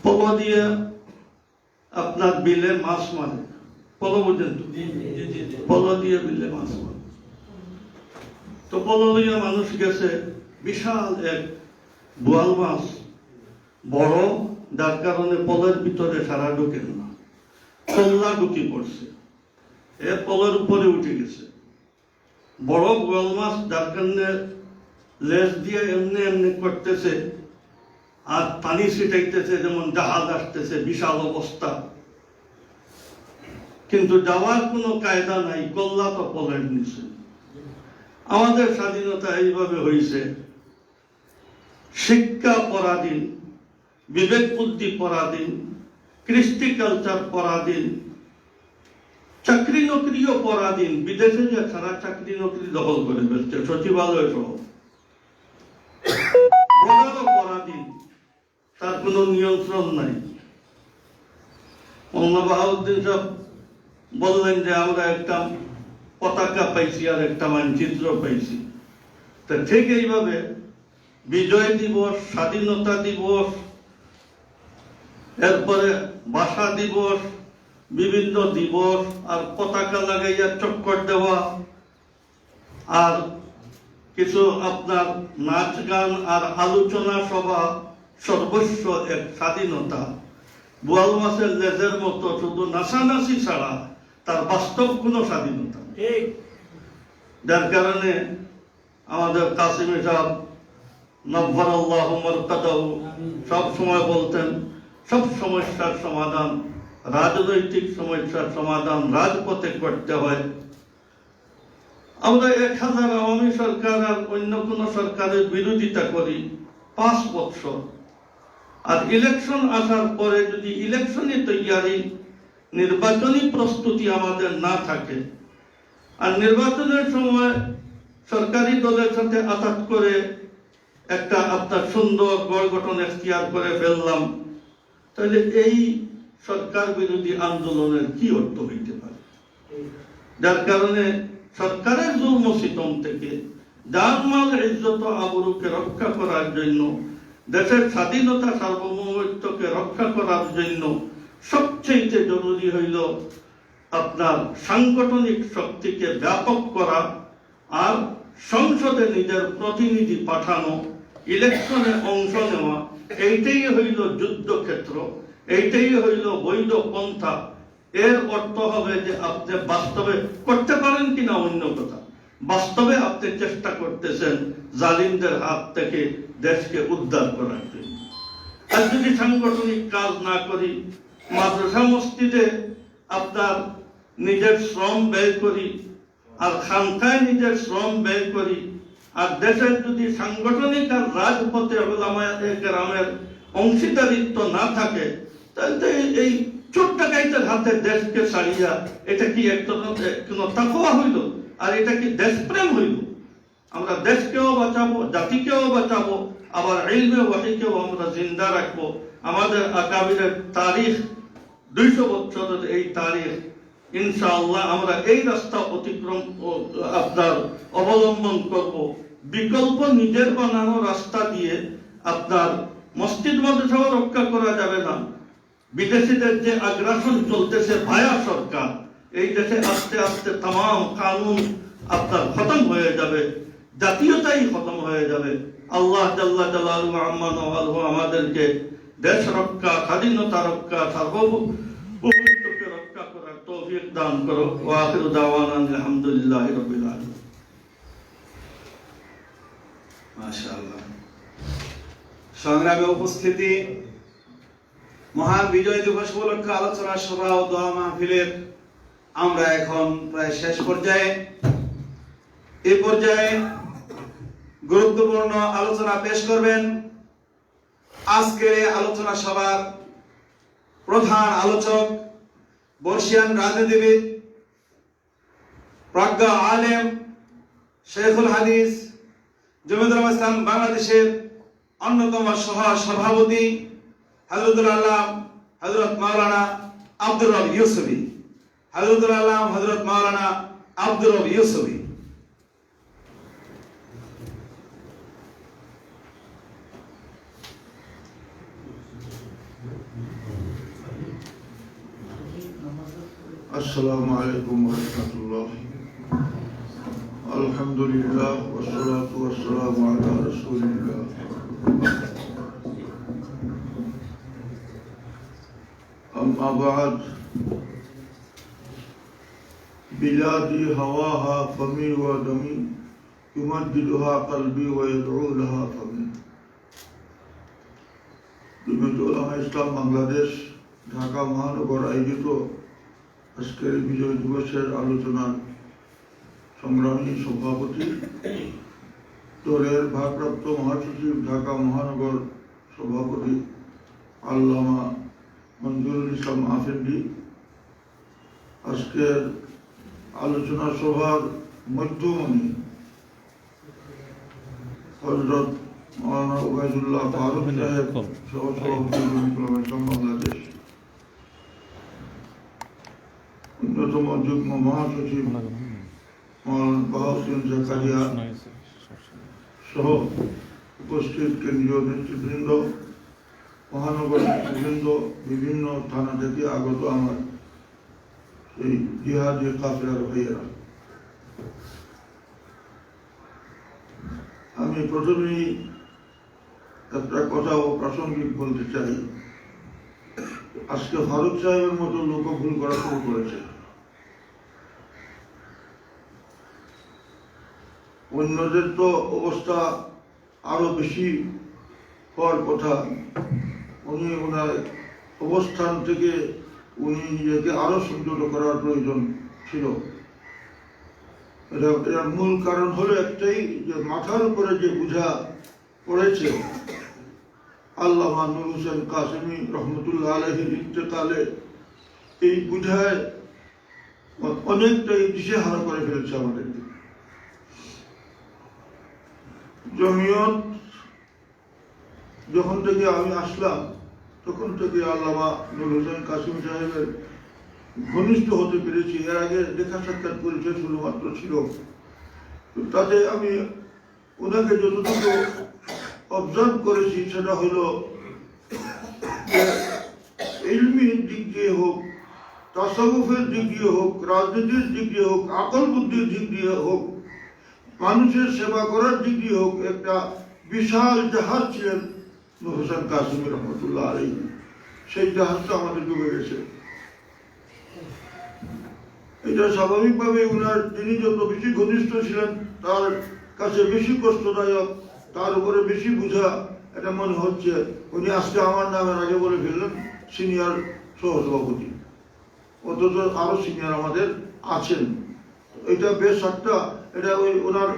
L: পল দিয়ে আপনার বিলে মাছ মারে, পল বুঝেন তো? পল দিয়ে বিলে মাছ মারে। তো পল লইয়া মানুষ গেছে, বিশাল এক বোয়াল মাছ, বড়, যার কারণে পলের ভিতরে সারা ঢোকেন না, কল্লা ঢুকি পড়ছে, পলের উপরে উঠে গেছে। বড় বোয়াল মাছ, যার কারণে লেজ দিয়ে এমনি এমনি করতেছে আর পানি ছিটাইতেছে, যেমন জাহাজ আসতেছে, বিশাল অবস্থা, কিন্তু যাওয়ার কোনো কায়দা নাই, কল্লা তো পলের নিচে। আমাদের স্বাধীনতা এইভাবে হয়েছে, শিক্ষা পরাধীন, বিবেক বুদ্ধি পরাধীন, কৃষ্টি কালচার পরাধীন, চাকরি নকরিও পরাধীন। বিদেশে যে সারা চাকরি নকরি দখল করে ফেলছে, সচিবালয় সহ, বর্ডারও পরাধীন, তার কোনো নিয়ন্ত্রণ নাই। মৌলানা বাহাউদ্দিন সাহেব বললেন যে আমরা একটা পতাকা পাইছি আর একটা মানচিত্র পাইছি। তা ঠিক এইভাবে বিজয় দিবস, স্বাধীনতা দিবস, এরপরে ভাষা দিবস, বিভিন্ন দিবস আর পতাকা লাগাইয়া চক্কর দেওয়া, আর কিছু আপনার নাচ গান আর আলোচনা সভা, সর্বস্ব এক স্বাধীনতা। বোয়াল মাছের লেজের মতো শুধু নাচানাচি ছাড়া তার বাস্তব কোনো স্বাধীনতা নেই। যার কারণে আমাদের কাসিমি সাহেব নব্বরাল্লাহু মারকাদাহু সব সময় বলতেন, সব সমস্যার সমাধান, রাজনৈতিক সমস্যার সমাধান রাজপথে করতে হয়। আমরা 1000 আওয়ামী সরকার আর অন্য কোন সরকারের বিরোধিতা করি 5 বছর, আর ইলেকশন আসার পরে যদি ইলেকশনে তৈয়ারি, নির্বাচনী প্রস্তুতি আমাদের না থাকে, আর নির্বাচনের সময় সরকারি দলের সাথে আঘাত করে একটা আপনার সুন্দর গড় গঠন এখতিয়ার করে ফেললাম, তাহলে এই সরকার বিরোধী আন্দোলনের কি অর্থ হইতে পারে? যার কারণে সরকারের জুলম সিতম থেকে জানমাল ইজ্জত আবরুকে রক্ষা করার জন্য, দেশের স্বাধীনতা সার্বভৌমত্বকে রক্ষা করার জন্য সবচেয়ে জরুরি হইল আপনার সাংগঠনিক শক্তিকে ব্যাপক করা, আর সংসদে নিজের প্রতিনিধি পাঠানো, ইলেকশনে অংশ নেওয়া। এইটাই হইল যুদ্ধক্ষেত্র, এইটাই হইল বৈধ পন্থা। এর অর্থ হবে যে আপনি বাস্তবে করতে পারেন কিনা অন্য কথা, বাস্তবে আপনি চেষ্টা করতেছেন জালিমদের হাত থেকে দেশকে উদ্ধার করার জন্য। আর যদি সাংগঠনিক কাজ না করি, মাদ্রাসা মসজিদে আপনার নিজের শ্রম ব্যয় করি, আর খানকায় নিজের শ্রম ব্যয় করি, আর দেশের যদি সাংগঠনিক আর রাজপথে উলামায়ে কেরামের অংশীদারিত্ব না থাকে, তাহলে এই চোর ডাকাইতের হাতে দেশকে ছাড়িয়া এটা কি কোনো তাকওয়া হইল? আর এটা কি দেশপ্রেম হইল? আমরা দেশকেও বাঁচাবো, জাতিকেও বাঁচাবো, আবার ইলমে ওয়াহিকেও আমরা জিন্দা রাখবো। আমাদের আকাবিরের তারিখ 200 বছরের এই তারিখ, ইনশাআল্লাহ আমরা এই রাস্তা অতিক্রম আপনার অবলম্বন করব। বিকল্প নিজের বানানো রাস্তা দিয়ে আপনার মসজিদ মাদ্রাসাও রক্ষা করা যাবে না। বিদেশিদের যে আগ্রাসন চলতেছে ভায়া সরকার, এই দেশে আস্তে আস্তে তাম কানুন আপনার খতম হয়ে যাবে, জাতীয়তাই খতম হয়ে যাবে। আল্লাহ জাল্লা জালালুহু আম্মা নওয়ালুহু আমাদেরকে দেশ রক্ষা, স্বাধীনতা রক্ষা, সার্বভৌমত্বকে রক্ষা করার তৌফিক দান করো। ওয়া আখিরু দাওয়ানা আলহামদুলিল্লাহি রাব্বিল আলামিন।
B: মাশাআল্লাহ। সংগ্রামে উপস্থিতি, মহান বিজয় দিবস উপলক্ষে আলোচনা সভা ও দোয়া মাহফিলের আমরা এখন প্রায় শেষ পর্যায়ে। এই পর্যায়ে গুরুত্বপূর্ণ আলোচনা পেশ করবেন আজকের এই আলোচনা সভার প্রধান আলোচক, বর্ষিয়ান রাজনীতিবিদ, প্রজ্ঞা আলেম, শেখুল হাদিস, জমিয়তুল উলামা ইসলাম বাংলাদেশের অন্যতম সহ সভাপতি হযরতুল আল্লাহ হযরত মাওলানা আব্দুর রব ইউসুফী, হযরতুল আল্লাহ হযরত মাওলানা আব্দুর রব ইউসুফী।
M: السلام عليكم ورحمة الله. الحمد لله والصلاة والسلام على رسول الله. أما بعد، بلادي هواها فمي ودمي، يمددها قلبي ويدعو لها فمي. জমিয়তুল উলামা ইসলাম বাংলাদেশ ঢাকা মহানগর আয়োজিত আজকের বিজয় দিবসের আলোচনার সংগ্রামী সভাপতি, দলের ভারপ্রাপ্ত মহাসচিব, ঢাকা মহানগর সভাপতি আল্লামা মঞ্জুরুল ইসলাম আফেন্দি, আজকের আলোচনা সভার মধ্যমণি হযরত মাওলানা উবাইদুল্লাহ ফারুক সাহেব, সহসভাপতি জমিয়তুল উলামা ইসলাম বাংলাদেশ, অন্যতম যুগ্ম মহাসচিব মাওলানা বাহাউদ্দিন জাকারিয়া সহ উপস্থিত কেন্দ্রীয় নেতৃবৃন্দ, মহানগর নেতৃবৃন্দ, বিভিন্ন থানা থেকে আগত আমার এই জিহাদি কাফেলার ভাইয়েরা, আমি প্রথমেই একটা কথা প্রাসঙ্গিক বলতে চাই। আজকে ফারুক সাহেবের মতো লোক ভুল করা শুরু করেছে। অন্যদের তো অবস্থা আরো বেশি হওয়ার কথা। উনি ওনার অবস্থান থেকে উনি নিজেকে আরো সংযত করার প্রয়োজন ছিল। এর মূল কারণ হলো একটাই, যে মাথার উপরে যে বোঝা পড়েছে। আল্লামা নূর হোসেন কাসেমী রহমতুল্লাহ আলাইহির ইন্তেকালে এই বোঝায় অনেকটাই দিশেহারা করে ফেলেছে আমাদেরকে। জমিয়ত যখন থেকে আমি আসলাম তখন থেকে আল্লামা নূর হোসেন কাসেমী সাহেবের ঘনিষ্ঠ হতে পেরেছি। এর আগে দেখা সাক্ষাৎ পরিচয় শুধুমাত্র ছিল, তাতে আমি ওনাকে যতটুকু অবজার্ভ করেছি সেটা হলো ইলমির দিক দিয়ে হোক, তাসাউফের দিক দিয়ে হোক, রাজনীতির দিক দিয়ে হোক, আকল বুদ্ধির দিক দিয়ে হোক, মানুষের সেবা করার দিক দিয়ে হোক, একটা বিশাল জাহাজ ছিলেন নূর হোসেন কাসেমী রহমতুল্লাহ আলাইহি। সেই জাহাজটা আমাদের ডুবে গেছে। এটা স্বাভাবিকভাবে উনার তিনি যত বেশি ঘনিষ্ঠ ছিলেন তার কাছে বেশি কষ্টদায়ক, তার উপরে বেশি বোঝা এটা মনে হচ্ছে। উনি আজকে আমার নামের আগে বলে ফেললেন সিনিয়র সহসভাপতি, অথচ আরো সিনিয়র আমাদের আছেন। এটা বেশ একটা, এটা ওই ওনার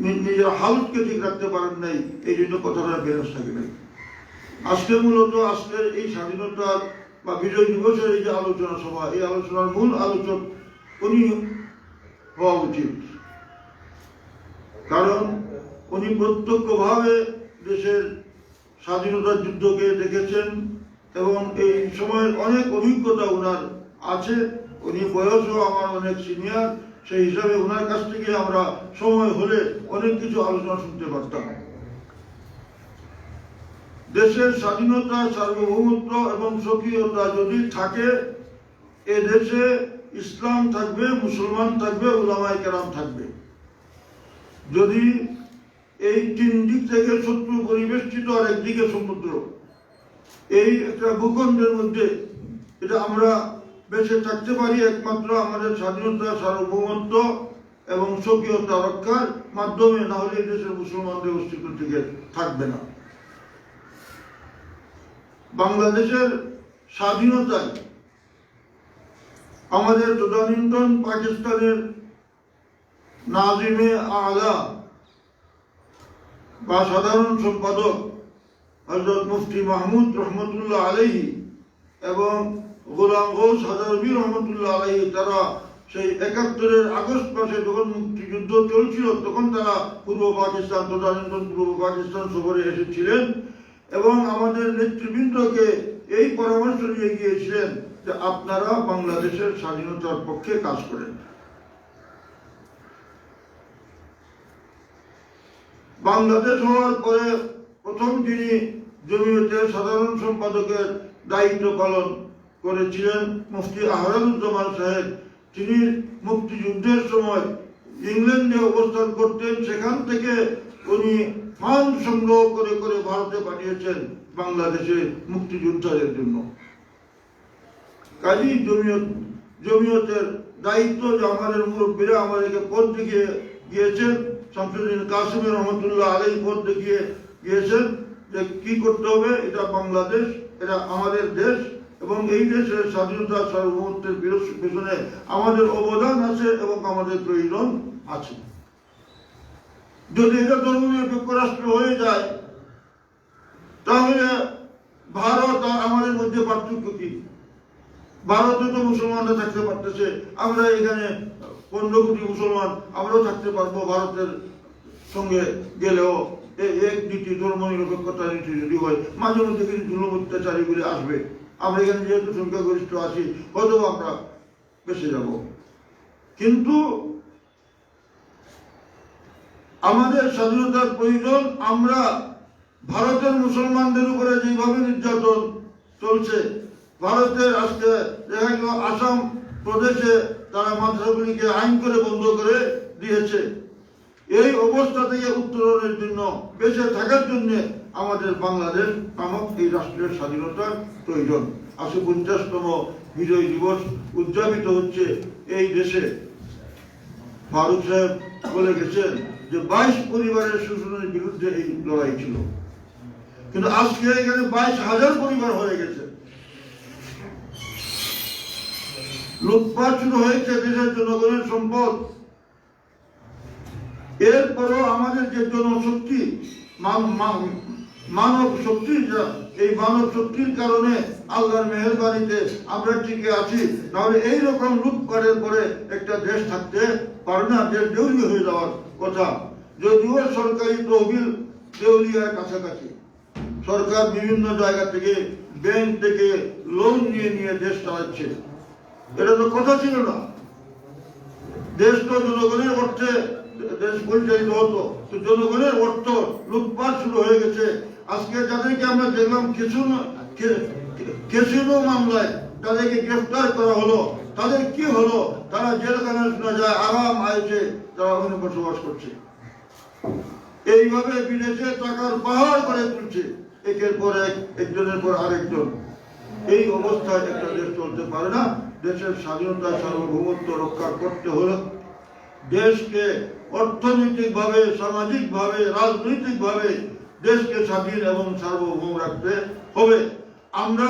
M: নিজের হালতকে ঠিক রাখতে পারেন নাই, এই জন্য কথাটা ব্যালেন্স থাকে নাই। আজকে মূলত আজকের এই স্বাধীনতার বা বিজয় দিবসের এই যে আলোচনা সভা, এই আলোচনার মূল আলোচক উনি হওয়া উচিত। কারণ উনি প্রত্যক্ষভাবে দেশের স্বাধীনতার যুদ্ধকে দেখেছেন এবং এই সময়ের অনেক অভিজ্ঞতা ওনার আছে। উনি বয়সও আমার অনেক সিনিয়র, সেই হিসাবে ওনার কাছ থেকে আমরা সময় হলে অনেক কিছু আলোচনা শুনতে পারতাম। দেশের স্বাধীনতা, সার্বভৌমত্ব এবং স্বকীয়তা যদি থাকে, এ দেশে ইসলাম থাকবে, মুসলমান থাকবে, উলামায়ে কেরাম থাকবে। যদি এই তিন দিক থেকে শত্রু পরিবেষ্টিত আর একদিকে সমুদ্র, এই একটা ভূখণ্ডের মধ্যে এটা আমরা বেঁচে থাকতে পারি একমাত্র আমাদের স্বাধীনতা, সার্বভৌমত্ব এবং স্বকীয়তা রক্ষার মাধ্যমে, না হলে এই দেশের মুসলমানদের অস্তিত্ব থেকে থাকবে না। বাংলাদেশের স্বাধীনতায় আমাদের তদানীন্তন পাকিস্তানের নাজিমে আলা বা সাধারণ সম্পাদক হযরত মুফতি মাহমুদ রহমতুল্লাহ আলাইহি এবং গোলাম গৌস হাজারবী রহমতুল্লাহ আলাইহি, তারা সেই ৭১-এর আগস্ট মাসে যখন মুক্তিযুদ্ধ চলছিল তখন তারা পূর্ব পাকিস্তান, তদানীন্তন পূর্ব পাকিস্তান সফরে এসেছিলেন এবং আমাদের নেতৃবৃন্দকে এই পরামর্শ দিয়ে গিয়েছিলেন যে আপনারা বাংলাদেশের স্বাধীনতার পক্ষে কাজ করেন। বাংলাদেশ হওয়ার পরে প্রথম তিনি জমিয়তের সাধারণ সম্পাদকের দায়িত্ব পালন করেছিলেন মুফতি আহরাদুজ্জামান সাহেব। তিনি মুক্তিযুদ্ধের সময় ইংল্যান্ডে অবস্থান করতেন, সেখান থেকে উনি ফান্ড সংগ্রহ করে করে ভারতে পাঠিয়েছেন বাংলাদেশে মুক্তিযোদ্ধাদের জন্য। কাজী জমিয়তের দায়িত্ব যে আমাদের মুরব্বীরা আমাদেরকে পথ দেখিয়ে গিয়েছেন, শামসুদ্দিন কাসিমি রহমতুল্লাহ আলাইহি পথ দেখিয়ে গিয়েছেন যে কি করতে হবে। এটা বাংলাদেশ, এটা আমাদের দেশ এবং এই দেশের স্বাধীনতা, সার্বভৌমত্বের পেছনে আমাদের অবদান আছে এবং আমাদের প্রয়োজন আছে। যদি এটা ধর্মনিরপেক্ষ রাষ্ট্র হয়ে যায় তাহলে ভারত আর আমাদের মধ্যে পার্থক্য কি? ভারতে তো মুসলমানরা থাকতে পারতেছে, আমরা এখানে 15 কোটি মুসলমান, আমরাও থাকতে পারবো ভারতের সঙ্গে গেলেও। এক নীতি, ধর্মনিরপেক্ষতা নীতি যদি হয়, মাঝে মধ্যে কিছু জুলুম অত্যাচারীগুলি আসবে, আমরা এখানে যেহেতু সংখ্যাগরিষ্ঠ আছি হয়তো আমরা বেঁচে যাব। কিন্তু আমাদের স্বাধীনতার প্রয়োজন। আমরা ভারতের মুসলমানদের উপরে যেভাবে নির্যাতন চলছে, ভারতের আজকে দেখা গেল আসাম প্রদেশে তারা মাদ্রাসাগুলিকে আইন করে বন্ধ করে দিয়েছে। এই অবস্থা থেকে উত্তরণের জন্য, বেঁচে থাকার জন্য আমাদের বাংলাদেশ নামক এই রাষ্ট্রের স্বাধীনতার প্রয়োজন। আজকে 50তম বিজয় দিবস উদযাপিত হচ্ছে এই দেশে। ফারুক সাহেব বলে গেছেন যে 22 পরিবারের শোষণের বিরুদ্ধে এই লড়াই ছিল, কিন্তু আজকে এখানে 22,000 পরিবার হয়ে গেছে। লুটপাট শুরু হয়েছে দেশের জনগণের সম্পদ। এরপরও আমাদের যে জনশক্তি, মানব শক্তি, এই মানব শক্তির কারণে আল্লাহর মেহেরবানিতে আমরা টিকে আছি। তাহলে এইরকম লুটপাটের পরে একটা দেশ থাকতে পারে না, দেশ দেউলিয়া হয়ে যাওয়ার কথা। যদিও সরকারি তহবিল দেউলিয়ার কাছাকাছি, সরকার বিভিন্ন জায়গা থেকে, ব্যাংক থেকে লোন নিয়ে নিয়ে দেশ চালাচ্ছে, এটা তো কথা ছিল না। দেশ তো জনগণের অর্থে দেশ পরিচালিত হতো, তো জনগণের অর্থ লুটপাট শুরু হয়ে গেছে। আজকে যাদেরকে আমরা দেখলাম কেসিনো মামলায় তাদেরকে গ্রেফতার করা হলো, তাদের কি হলো? তারা জেলখানায় শোনা যায় আরাম আয়েছে তারা ওখানে বসবাস করছে। এইভাবে বিদেশে টাকার পাহাড় করে তুলছে একের পর এক, একজনের পর আরেকজন। এই অবস্থায় একটা দেশ চলতে পারে না। দেশের স্বাধীনতা, সার্বভৌমত্ব রক্ষা করতে হলে দেশকে অর্থনৈতিকভাবে, সামাজিকভাবে, রাজনৈতিকভাবে দেশকে স্বাধীন এবং সার্বভৌম রাখতে হবে। আমরা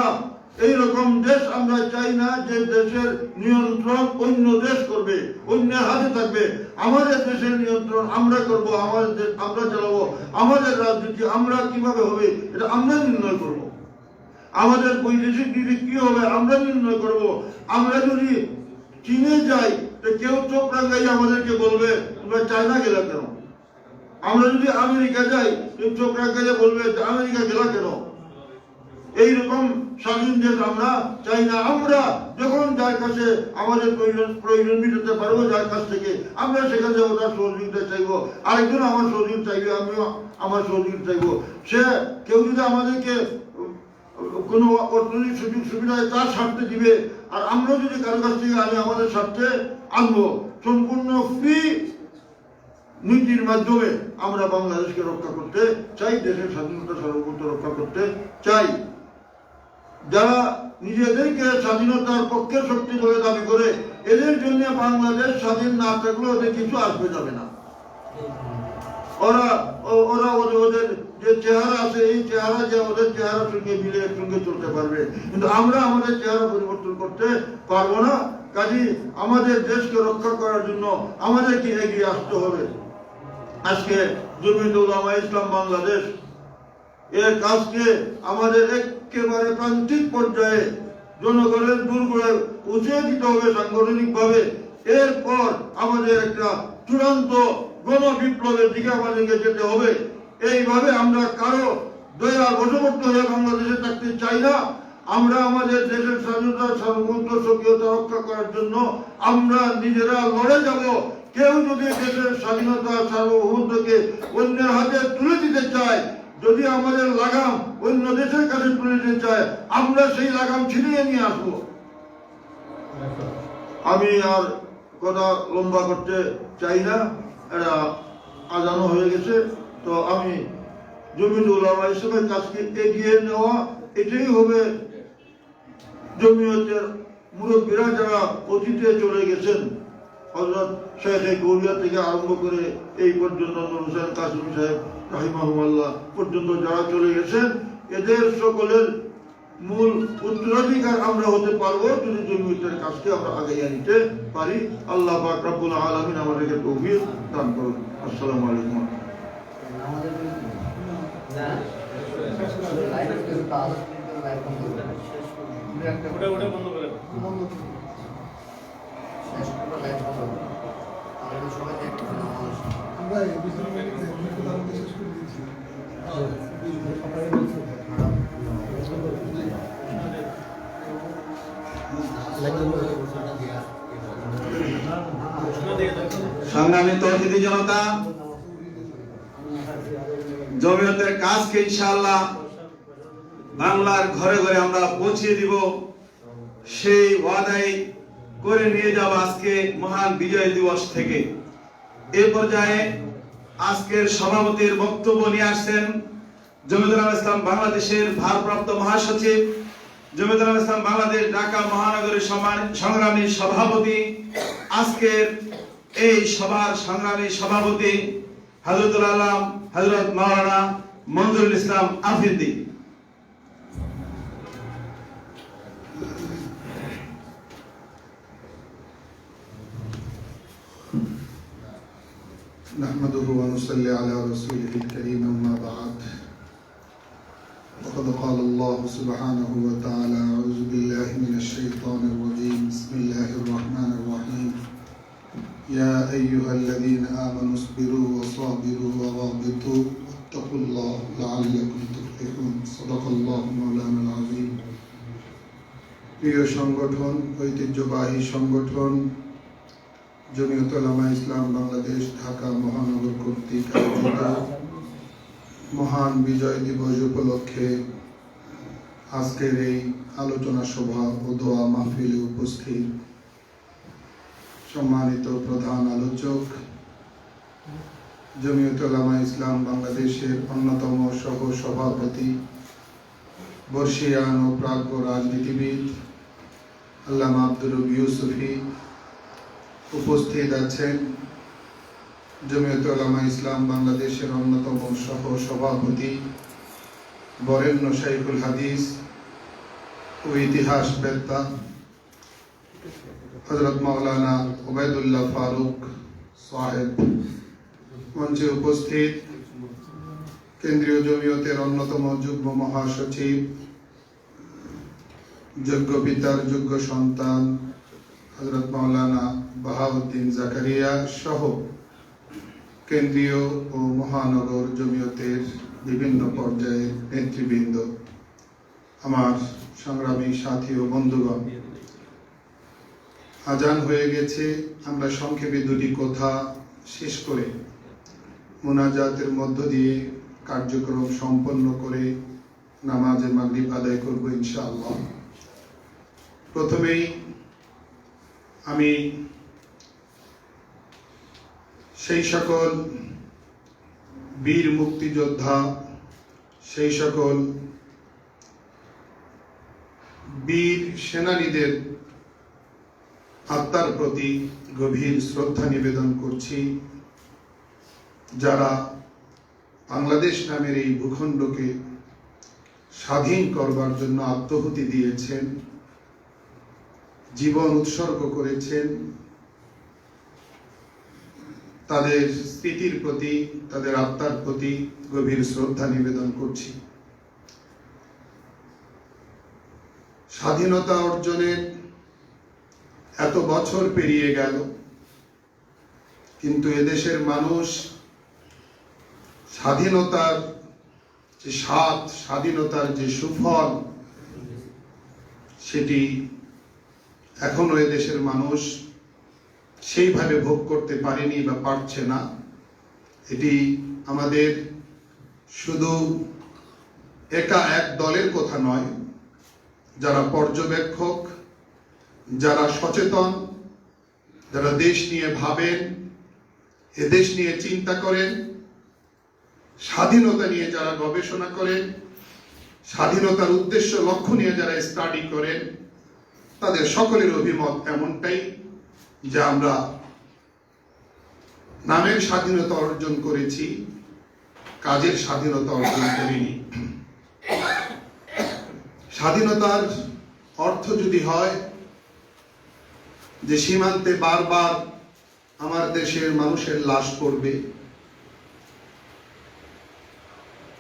M: এইরকম দেশ আমরা চাই না যে দেশের নিয়ন্ত্রণ অন্য দেশ করবে, অন্যের হাতে থাকবে। আমাদের দেশের নিয়ন্ত্রণ আমরা করব, আমাদের দেশ আমরা চালাবো, আমাদের রাজনীতি আমরা কিভাবে হবে এটা আমরা নির্ণয় করব। আমাদের বৈদেশিক নীতি কি হবে আমরা নির্ণয় করব। আমরা যদি চীনে যাই তো কেউ চোখ রাখাই আমাদেরকে বলবে তোমরা চায়না গেলে কেন? আমরা যদি আমেরিকা যাই, চোখরা গেলে বলবে যে আমেরিকা গেলা কেন? এইরকম স্বাধীন দেশ আমরা চাই না। আমরা যখন যার কাছে আমাদের প্রয়োজন মিটাতে পারবো, যার কাছ থেকে আমরা সেখানে যাবো, তার সহযোগিতা চাইবো। আরেকজন আমার সহযোগিতা চাইবে, আমিও আমার সহযোগিতা চাইবো। সে কেউ যদি আমাদেরকে কোনো অর্থনৈতিক সুযোগ সুবিধা তার স্বার্থে দিবে, আর আমরা যদি কারো কাছ থেকে আমি আমাদের স্বার্থে আনবো, সম্পূর্ণ ফ্রি নীতির মাধ্যমে আমরা বাংলাদেশকে রক্ষা করতে চাই, দেশের স্বাধীনতা সার্বভৌমত্ব রক্ষা করতে চাই। যারা নিজেদেরকে স্বাধীনতার পক্ষের শক্তি বলে দাবি করে, এদের জন্য বাংলাদেশ স্বাধীন না থাকলেও ওদের কিছু আসবে যাবে না। ওরা ওদের যে চেহারা আছে, এই চেহারা যে ওদের চেহারার সঙ্গে মিলে একসঙ্গে চলতে পারবে, কিন্তু আমরা আমাদের চেহারা পরিবর্তন করতে পারবো না। কাজে আমাদের দেশকে রক্ষা করার জন্য আমাদেরকে এগিয়ে আসতে হবে। আজকে জমিয়তুল উলামা ইসলাম বাংলাদেশ এর কাজকে আমাদের একেবারে প্রান্তিক পর্যায়ে জনগণের দূরগোড়ায় পৌঁছে দিতে হবে সাংগঠনিকভাবে। এরপর আমাদের একটা চূড়ান্ত গণবিপ্লবের দিকে আমাদেরকে যেতে হবে। এইভাবে আমরা কারো দয়ার বশবর্তী হয়ে বাংলাদেশে থাকতে চাই না। আমরা আমাদের দেশের স্বাধীনতা সার্বভৌমত্ব স্বকীয়তা রক্ষা করার জন্য আমরা নিজেরা লড়ে যাব। কেউ যদি দেশের স্বাধীনতা সার্বভৌমত্বকে অন্যের হাতে তুলে দিতে চায়, যদি আমাদের লাগাম অন্য দেশের কাছে তুলে দিতে চায়, আমরা সেই লাগাম ছিনিয়ে নিয়ে আসবো। আমি আর কথা লম্বা করতে চাই না, এটা আজানো হয়ে গেছে। তো আমি জমিয়তুল উলামা ইসলামের কাজকে এগিয়ে নেওয়া, এটাই হবে জমিয়তের মুরব্বীরা যারা অতীতে চলে গেছেন, হযরত শেখ গৌরিয়া থেকে আরম্ভ করে এই পর্যন্ত নূর হোসেন কাসিম সাহেব রাহিমাহুল্লাহ পর্যন্ত যারা চলে গেছেন, এদের সকলের মূল উত্তরাধিকার আমরা হতে পারবো যদি জমিয়তের কাজকে আমরা আগাইয়া নিতে পারি। আল্লাহ পাক রব্বুল আলামিন আমাদেরকে তৌফিক দান করুন। আসসালামু আলাইকুম।
B: সংগ্রামী তৌহিদি জনতা, জমিয়তের কাজকে ইনশাআল্লাহ বাংলার ঘরে ঘরে আমরা পৌঁছে দিব, সেই ওয়াদাই করে নিয়ে যাব আজকে মহান বিজয় দিবস থেকে। এ পর্যায়ে আজকের সভাপতির বক্তব্য নিয়ে আসছেন জমিয়তুল উলামা ইসলাম বাংলাদেশের ভারপ্রাপ্ত মহাসচিব, জমিয়তুল উলামা ইসলাম বাংলাদেশ ঢাকা মহানগরীর সংগ্রামী সভাপতি, আজকের এই সভার সংগ্রামী সভাপতি হযরতুল আলম হযরত মাওলানা মনজুরুল ইসলাম আফ্রিদি।
N: نحمده ونصلي على رسوله الكريم أما بعد وقد قال الله سبحانه وتعالى أعوذ بالله من الشيطان الرجيم بسم الله الرحمن الرحيم يا أيها الذين آمنوا اصبروا وصابروا ورابطوا واتقوا الله لعلكم تفلحون صدق الله مولانا العظيم। প্রিয় সংগঠন, ঐতিহ্যবাহী সংগঠন জমিয়তুল উলামা ইসলাম বাংলাদেশ ঢাকা মহানগর কর্তৃক আয়োজিত মহান বিজয় দিবস উপলক্ষে আজকের এই আলোচনা সভা ও দোয়া মাহফিলে উপস্থিত সম্মানিত প্রধান আলোচক, জমিয়তুল উলামা ইসলাম বাংলাদেশের অন্যতম সহ সভাপতি, বর্ষিয়ান ও প্রাজ্ঞ রাজনীতিবিদ আল্লামা আব্দুর রব ইউসুফী, উপস্থিত আছেন জমিয়তুল উলামা ইসলাম বাংলাদেশের অন্যতম সহ সভাপতি, বরেণ্য শাইখুল হাদিস ও ইতিহাস বেত্তা হযরত মাওলানা ওবায়দুল্লাহ ফারুক সাহেব, মঞ্চে উপস্থিত কেন্দ্রীয় জমিয়তের অন্যতম যুগ্ম মহাসচিব, যোগ্য পিতার যোগ্য সন্তান হযরত মাওলানা বাহাউদ্দিন জাকারিয়া সহ কেন্দ্রীয় ও মহানগর জমিয়তের বিভিন্ন পর্যায়ের নেতৃবৃন্দ, আমার সংগ্রামী সাথী ও বন্ধুগণ, আজান হয়ে গেছে। আমরা সংক্ষেপে দুটি কথা শেষ করে মোনাজাতের মধ্য দিয়ে কার্যক্রম সম্পন্ন করে নামাজে মাগরিব আদায় করব ইনশাআল্লাহ। প্রথমেই আমি সেই সকল বীর মুক্তিযোদ্ধা, সেই সকল বীর সেনানীদের আত্মার প্রতি গভীর শ্রদ্ধা নিবেদন করছি, যারা বাংলাদেশ নামের এই ভূখণ্ডকে স্বাধীন করবার জন্য আত্মহুতি দিয়েছেন, জীবন উৎসর্গ করেছেন। তাদের স্মৃতির প্রতি, তাদের আত্মার প্রতি গভীর শ্রদ্ধা নিবেদন করছি। স্বাধীনতা অর্জনের এত বছর পেরিয়ে গেল, কিন্তু এদেশের মানুষ স্বাধীনতার যে স্বাদ, স্বাধীনতার যে সুফল, সেটি এখনো এদেশের মানুষ সেইভাবে ভোগ করতে পারেনি বা পারছে না। এটি আমাদের শুধু একা এক দলের কথা নয়, যারা পর্যবেক্ষক, যারা সচেতন, যারা দেশ নিয়ে ভাবেন, এদেশ নিয়ে চিন্তা করেন, স্বাধীনতা নিয়ে যারা গবেষণা করেন, স্বাধীনতার উদ্দেশ্য লক্ষ্য নিয়ে যারা স্টাডি করেন, তাদের সকলের অভিমত এমনটাই যে আমরা নামের স্বাধীনতা অর্জন করেছি, কাজের স্বাধীনতা অর্জন করিনি। স্বাধীনতার অর্থ যদি হয় যে সীমান্তে বারবার আমার দেশের মানুষের লাশ পড়বে,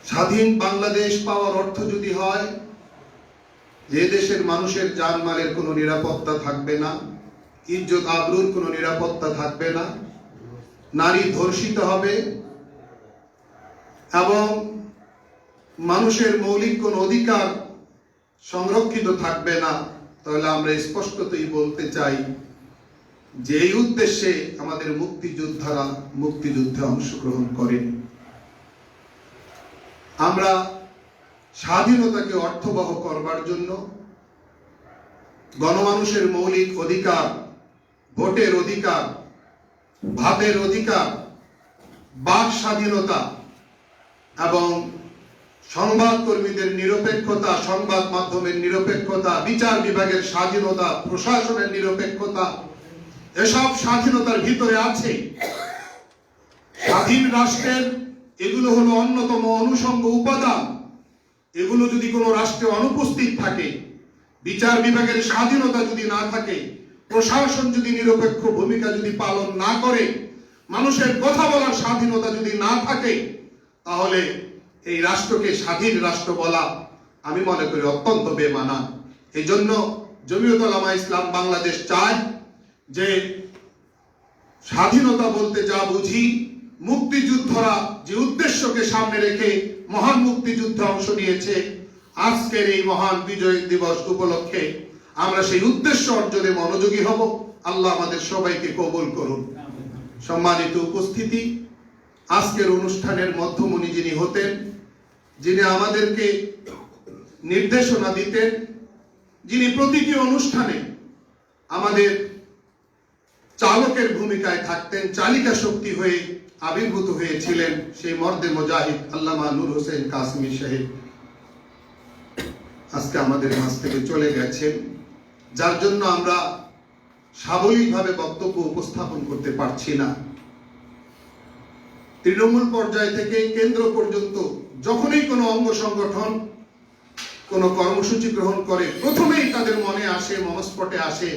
N: স্বাধীন বাংলাদেশ পাওয়ার অর্থ যদি হয় যে দেশের মানুষের জানমালের কোনো নিরাপত্তা থাকবে না, ইজ্জত আবরুর কোনো নিরাপত্তা থাকবে না, নারী ধর্ষিত হবে এবং মানুষের মৌলিক কোনো অধিকার সংরক্ষিত থাকবে না, তাহলে আমরা স্পষ্টতই বলতে চাই যে এই উদ্দেশ্যে আমাদের মুক্তিযোদ্ধারা মুক্তিযুদ্ধে অংশগ্রহণ করেন। আমরা স্বাধীনতাকে অর্থবহ করবার জন্য গণমানুষের মৌলিক অধিকার, ভোটের অধিকার, ভাতের অধিকার, বাক স্বাধীনতা এবং সংবাদ কর্মীদের নিরপেক্ষতা, সংবাদ মাধ্যমের নিরপেক্ষতা, বিচার বিভাগের স্বাধীনতা, প্রশাসনের নিরপেক্ষতা, এসব স্বাধীনতার ভিতরে আছে। স্বাধীন রাষ্ট্রের এগুলো হলো অন্যতম অনুষঙ্গ উপাদান। এগুলো যদি কোনো রাষ্ট্রে অনুপস্থিত থাকে, বিচার বিভাগের স্বাধীনতা যদি না থাকে, প্রশাসন যদি নিরপেক্ষ ভূমিকা যদি পালন না করে, মানুষের কথা বলার স্বাধীনতা যদি না থাকে, তাহলে এই রাষ্ট্রকে স্বাধীন রাষ্ট্র বলা আমি মনে করি অত্যন্ত বেমানান। এই জন্য জমিয়ত উলামা ইসলাম বাংলাদেশ চায় যে স্বাধীনতা বলতে যা বুঝি, মুক্তিযুদ্ধরা যে উদ্দেশ্যকে সামনে রেখে মহান মুক্তিযুদ্ধে অংশ নিয়েছে, আজকের এই মহান বিজয় দিবস উপলক্ষে আমরা সেই উদ্দেশ্য অর্জনে মনোযোগী হব। আল্লাহ আমাদের সবাইকে কবুল করুন। সম্মানিত উপস্থিতি, আজকের অনুষ্ঠানের মধ্যমণি যিনি হতেন, যিনি আমাদেরকে নির্দেশনা দিতেন, যিনি প্রতিটি অনুষ্ঠানে আমাদের চালকের ভূমিকায় থাকতেন, চালিকা শক্তি হয়ে আবির্ভূত হয়েছিলেন, সেই মর্দে মুজাহিদ আল্লামা নূর হোসেন কাসেমী সাহেব আজকে আমাদের মাঝ থেকে চলে গেছেন, যার জন্য আমরা সাবলীলভাবে বক্তব্য উপস্থাপন করতে পারছি না। তৃণমূল পর্যায় থেকে কেন্দ্র পর্যন্ত যখনই কোনো অঙ্গ সংগঠন কোনো কর্মসূচি গ্রহণ করে, প্রথমেই তাদের মনে আসে, মনস্পটে আসে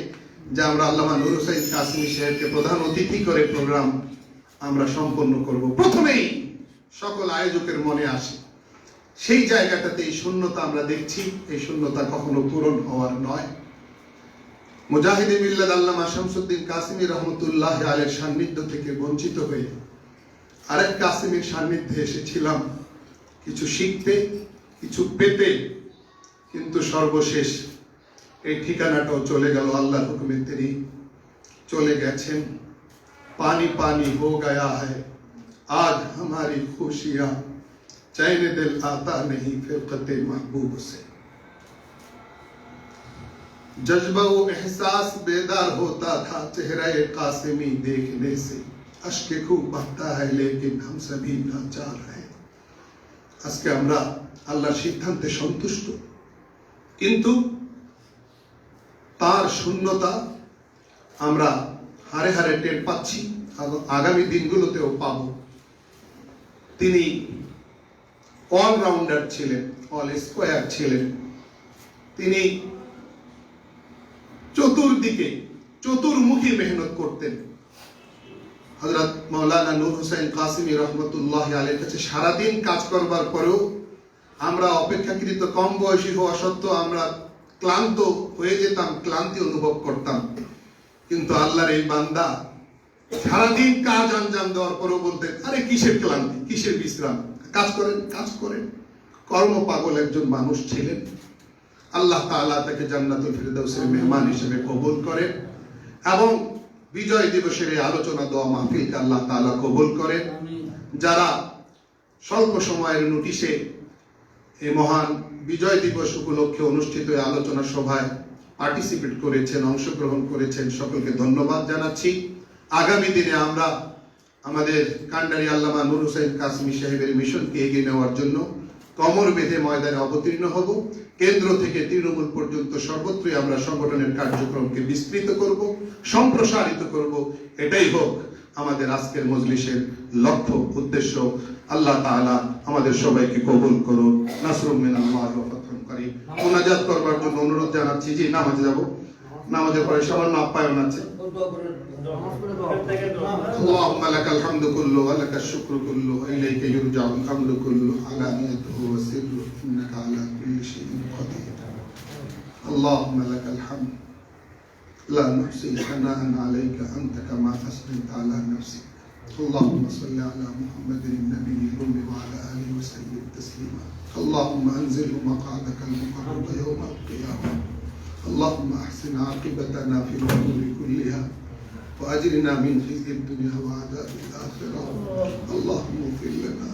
N: যে আমরা আল্লামা নূর হোসেন কাসেমী সাহেবকে প্রধান অতিথি করে প্রোগ্রাম আমরা সম্পন্ন করব। প্রথমেই সকল আয়োজকের মনে আসে। সেই জায়গাটাতে এই শূন্যতা আমরা দেখছি। এই শূন্যতা কখনো পূরণ হওয়ার নয়। মুজাহিদে মিল্লাত আল্লামা শামসুদ্দিন কাসেমী রহমতুল্লাহ আলাইহির সান্নিধ্য থেকে বঞ্চিত হয়ে আরেক কাসিমের সান্নিধ্যে এসেছিলাম কিছু শিখতে, কিছু পেতে, কিন্তু সর্বশেষ এই ঠিকানাটাও চলে গেল। আল্লাহর হুকুমে তিনি চলে গেছেন। পানি পানি হো গয়া হ্যায় আজ हमारी खुशियां, चैन दिल आता नहीं फिरकते महबूब से। जज्बा वो एहसास बेदार होता था चेहरा कासिमी देखने से, अश्क खूब बहता है लेकिन हम सभी नाचार हैं। আজকে আমরা আল্লাহর সিদ্ধান্তে সন্তুষ্ট, কিন্তু তার শূন্যতা আমরা হারে হারে টের পাচ্ছি, আগামী দিনগুলোতেও পাব। তিনি অলরাউন্ডার ছিলেন, অল স্কোয়ার ছিলেন। তিনি চতুর্দিকে চতুর্মুখী মেহনত করতেন। হযরত মাওলানা নূর হোসেন কাসিমি রহমতুল্লাহ আলাইহির কাছে সারাদিন কাজ করবার পরেও আমরা অপেক্ষাকৃত কম বয়সী হওয়া সত্ত্বেও আমরা ক্লান্ত হয়ে যেতাম, ক্লান্তি অনুভব করতাম। কিন্তু আল্লাহর এই বান্দা সারাদিন কাজ আঞ্জাম দেওয়ার পরেও বলতেন, আরে কিসের ক্লান্তি, কিসের বিশ্রাম, কাজ করেন, কাজ করেন। কর্ম পাগল একজন মানুষ ছিলেন। আল্লাহ তাআলা তাকে জান্নাতুল ফিরদাউসের মেহমান হিসেবে কবুল করেন এবং বিজয় দিবসের এই আলোচনা দোয়া মাহফিলকে আল্লাহ তাআলা কবুল করেন। যারা স্বল্প সময়ের নোটিশে এই মহান বিজয় দিবস উপলক্ষে অনুষ্ঠিত এই আলোচনা সভায় পার্টিসিপেট করেছেন, অংশগ্রহণ করেছেন, সকলকে ধন্যবাদ জানাচ্ছি। আগামী দিনে আমরা আমাদের কান্ডারি আল্লামা নূর হোসেন কাসিমি সাহেবের মিশনকে এগিয়ে নেওয়ার জন্য কমর বেঁধে ময়দানে অবতীর্ণ হব। কেন্দ্র থেকে তৃণমূল পর্যন্ত সর্বত্রই আমরা সংগঠনের কার্যক্রমকে বিস্তৃত করব, সম্প্রসারিত করব। এটাই হোক আমাদের আজকের মজলিসের লক্ষ্য, উদ্দেশ্য। আল্লাহ তাআলা আমাদের সবাইকে কবুল করুন। নাসরুম মিনাল্লাহি ওয়া ফাতহুন করিম। মুনাজাত করবার জন্য অনুরোধ জানাচ্ছি। যে নামাজে যাব, নামাজের পরে সামান্য আপ্যায়ন আছে। اللهم لك الحمد كله ولك الشكر كله وإليك يرجع الأمر كله علانيته وسره إنك على كل شيء قدير. اللهم لك الحمد لا نحصي ثناء عليك أنت كما أثنيت على نفسك. اللهم صل على محمد النبي الأمي وعلى آله وسلم تسليما. اللهم أنزله مقعدك المقرب يوم القيامة. اللهم أحسن عاقبتنا في الأمور كلها وأجرنا من خزي الدنيا وعذاب الآخرة. اللهم اغفر لنا،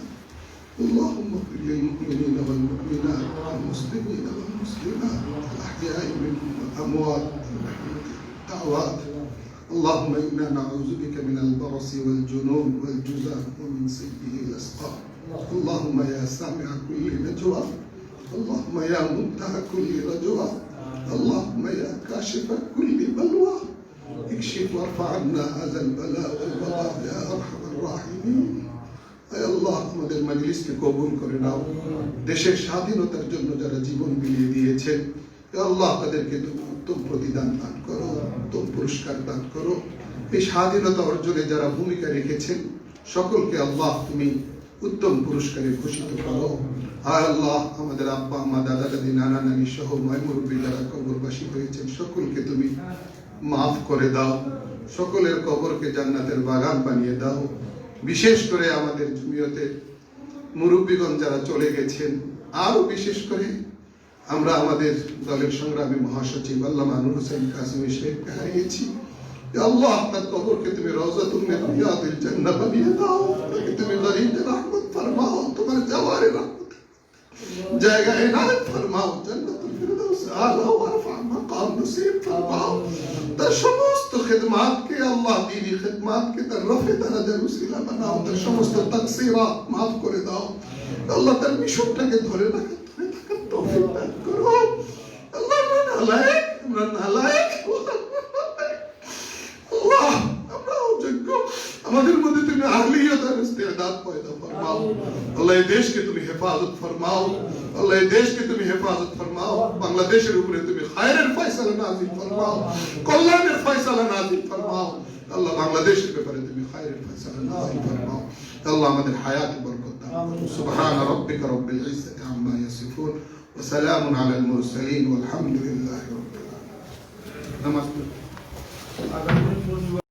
N: اللهم اغفر للمؤمنين والمؤمنات والمسلمين والمسلمات الأحياء منهم والأموات الدعوات. اللهم إنا نعوذ بك من البرص والجنون والجذام ومن سيئه الأسقام. اللهم يا سامع كل نجوى، اللهم يا منتهى كل رجوى، اللهم يا كاشف كل بلوى اكشف وارفع عنا هذا البلاء والوباء يا ارحم الراحمين. اي الله আমাদের মজলিসকে কবুল করে নাও। দেশের স্বাধীনতার জন্য যারা জীবন বিলিয়ে দিয়েছেন, হে আল্লাহ তাদেরকে তুমি উত্তম প্রতিদান দান করো, উত্তম পুরস্কার দান করো। এই স্বাধীনতা অর্জনে যারা ভূমিকা রেখেছেন সকলকে আল্লাহ তুমি উত্তম পুরস্কারে ভূষিত করো। আয় আল্লাহ আমাদের আব্বা আম্মা, দাদা দাদি, নানা নানি সহ মুরব্বী যারা কবরবাসী হয়েছেন সকলকে তুমি মাফ করে দাও, সকলের কবরকে জান্নাতের বাগান বানিয়ে দাও। বিশেষ করে আমাদের জমিয়তের মুরব্বীগণ যারা চলে গেছেন, আরো বিশেষ করে আমরা আমাদের দলের সংগ্রামী মহাসচিব আল্লামা নূর হোসেন কাসিমি সাহেবকে হারিয়েছি। আল্লাহ তার কবরকে তুমি রওজাতুল মিন রিয়াদিল জান্নাহ বানিয়ে দাও, তাকে তুমি গরিবের রহমত ফরমাও, তোমার জাওয়ারে রহমত জায়গায় ইনায়াত ফরমাও, জান্নাতুল ফিরদাউস আলা ওয়ারফা মাকাম নসিব ফরমাও। তার সমস্ত খিদমাতকে আল্লাহ দ্বীনি খিদমাতকে তার রফে দারাজার উসিলা বানাও, তার সমস্ত তাকসিরাত মাফ করে দাও। আল্লাহ তার মিশনটাকে ধরে রাখার তৌফিক দান করো। আল্লাহ আমরা নালায়েক, আল্লাহ আমরা অযোগ্য, আমাদের মধ্যে তুমি আহলিয়ত আর ইস্তেদাদ পয়দা ফরমাও। আল্লাহ এই দেশকে তুমি হেফাজত ফরমাও, আল্লাহ এই দেশকে তুমি হেফাজত ফরমাও। বাংলাদেশের উপরে তুমি খায়রের ফয়সালা নাযিল ফরমাও, কল্যাণের ফয়সালা নাযিল ফরমাও। আল্লাহ বাংলাদেশের ব্যাপারে তুমি খায়রের ফয়সালা নাযিল ফরমাও। আল্লাহ আমাদের হায়াতে বরকত দাও। সুবহান রাব্বিকা রাব্বিল ইজ্জাতি আম্মা ইয়াসিফুন ওয়া সালামুন আলাল মুরসালিন ওয়াল হামদুলিল্লাহি রাব্বিল আলামিন। নামাজ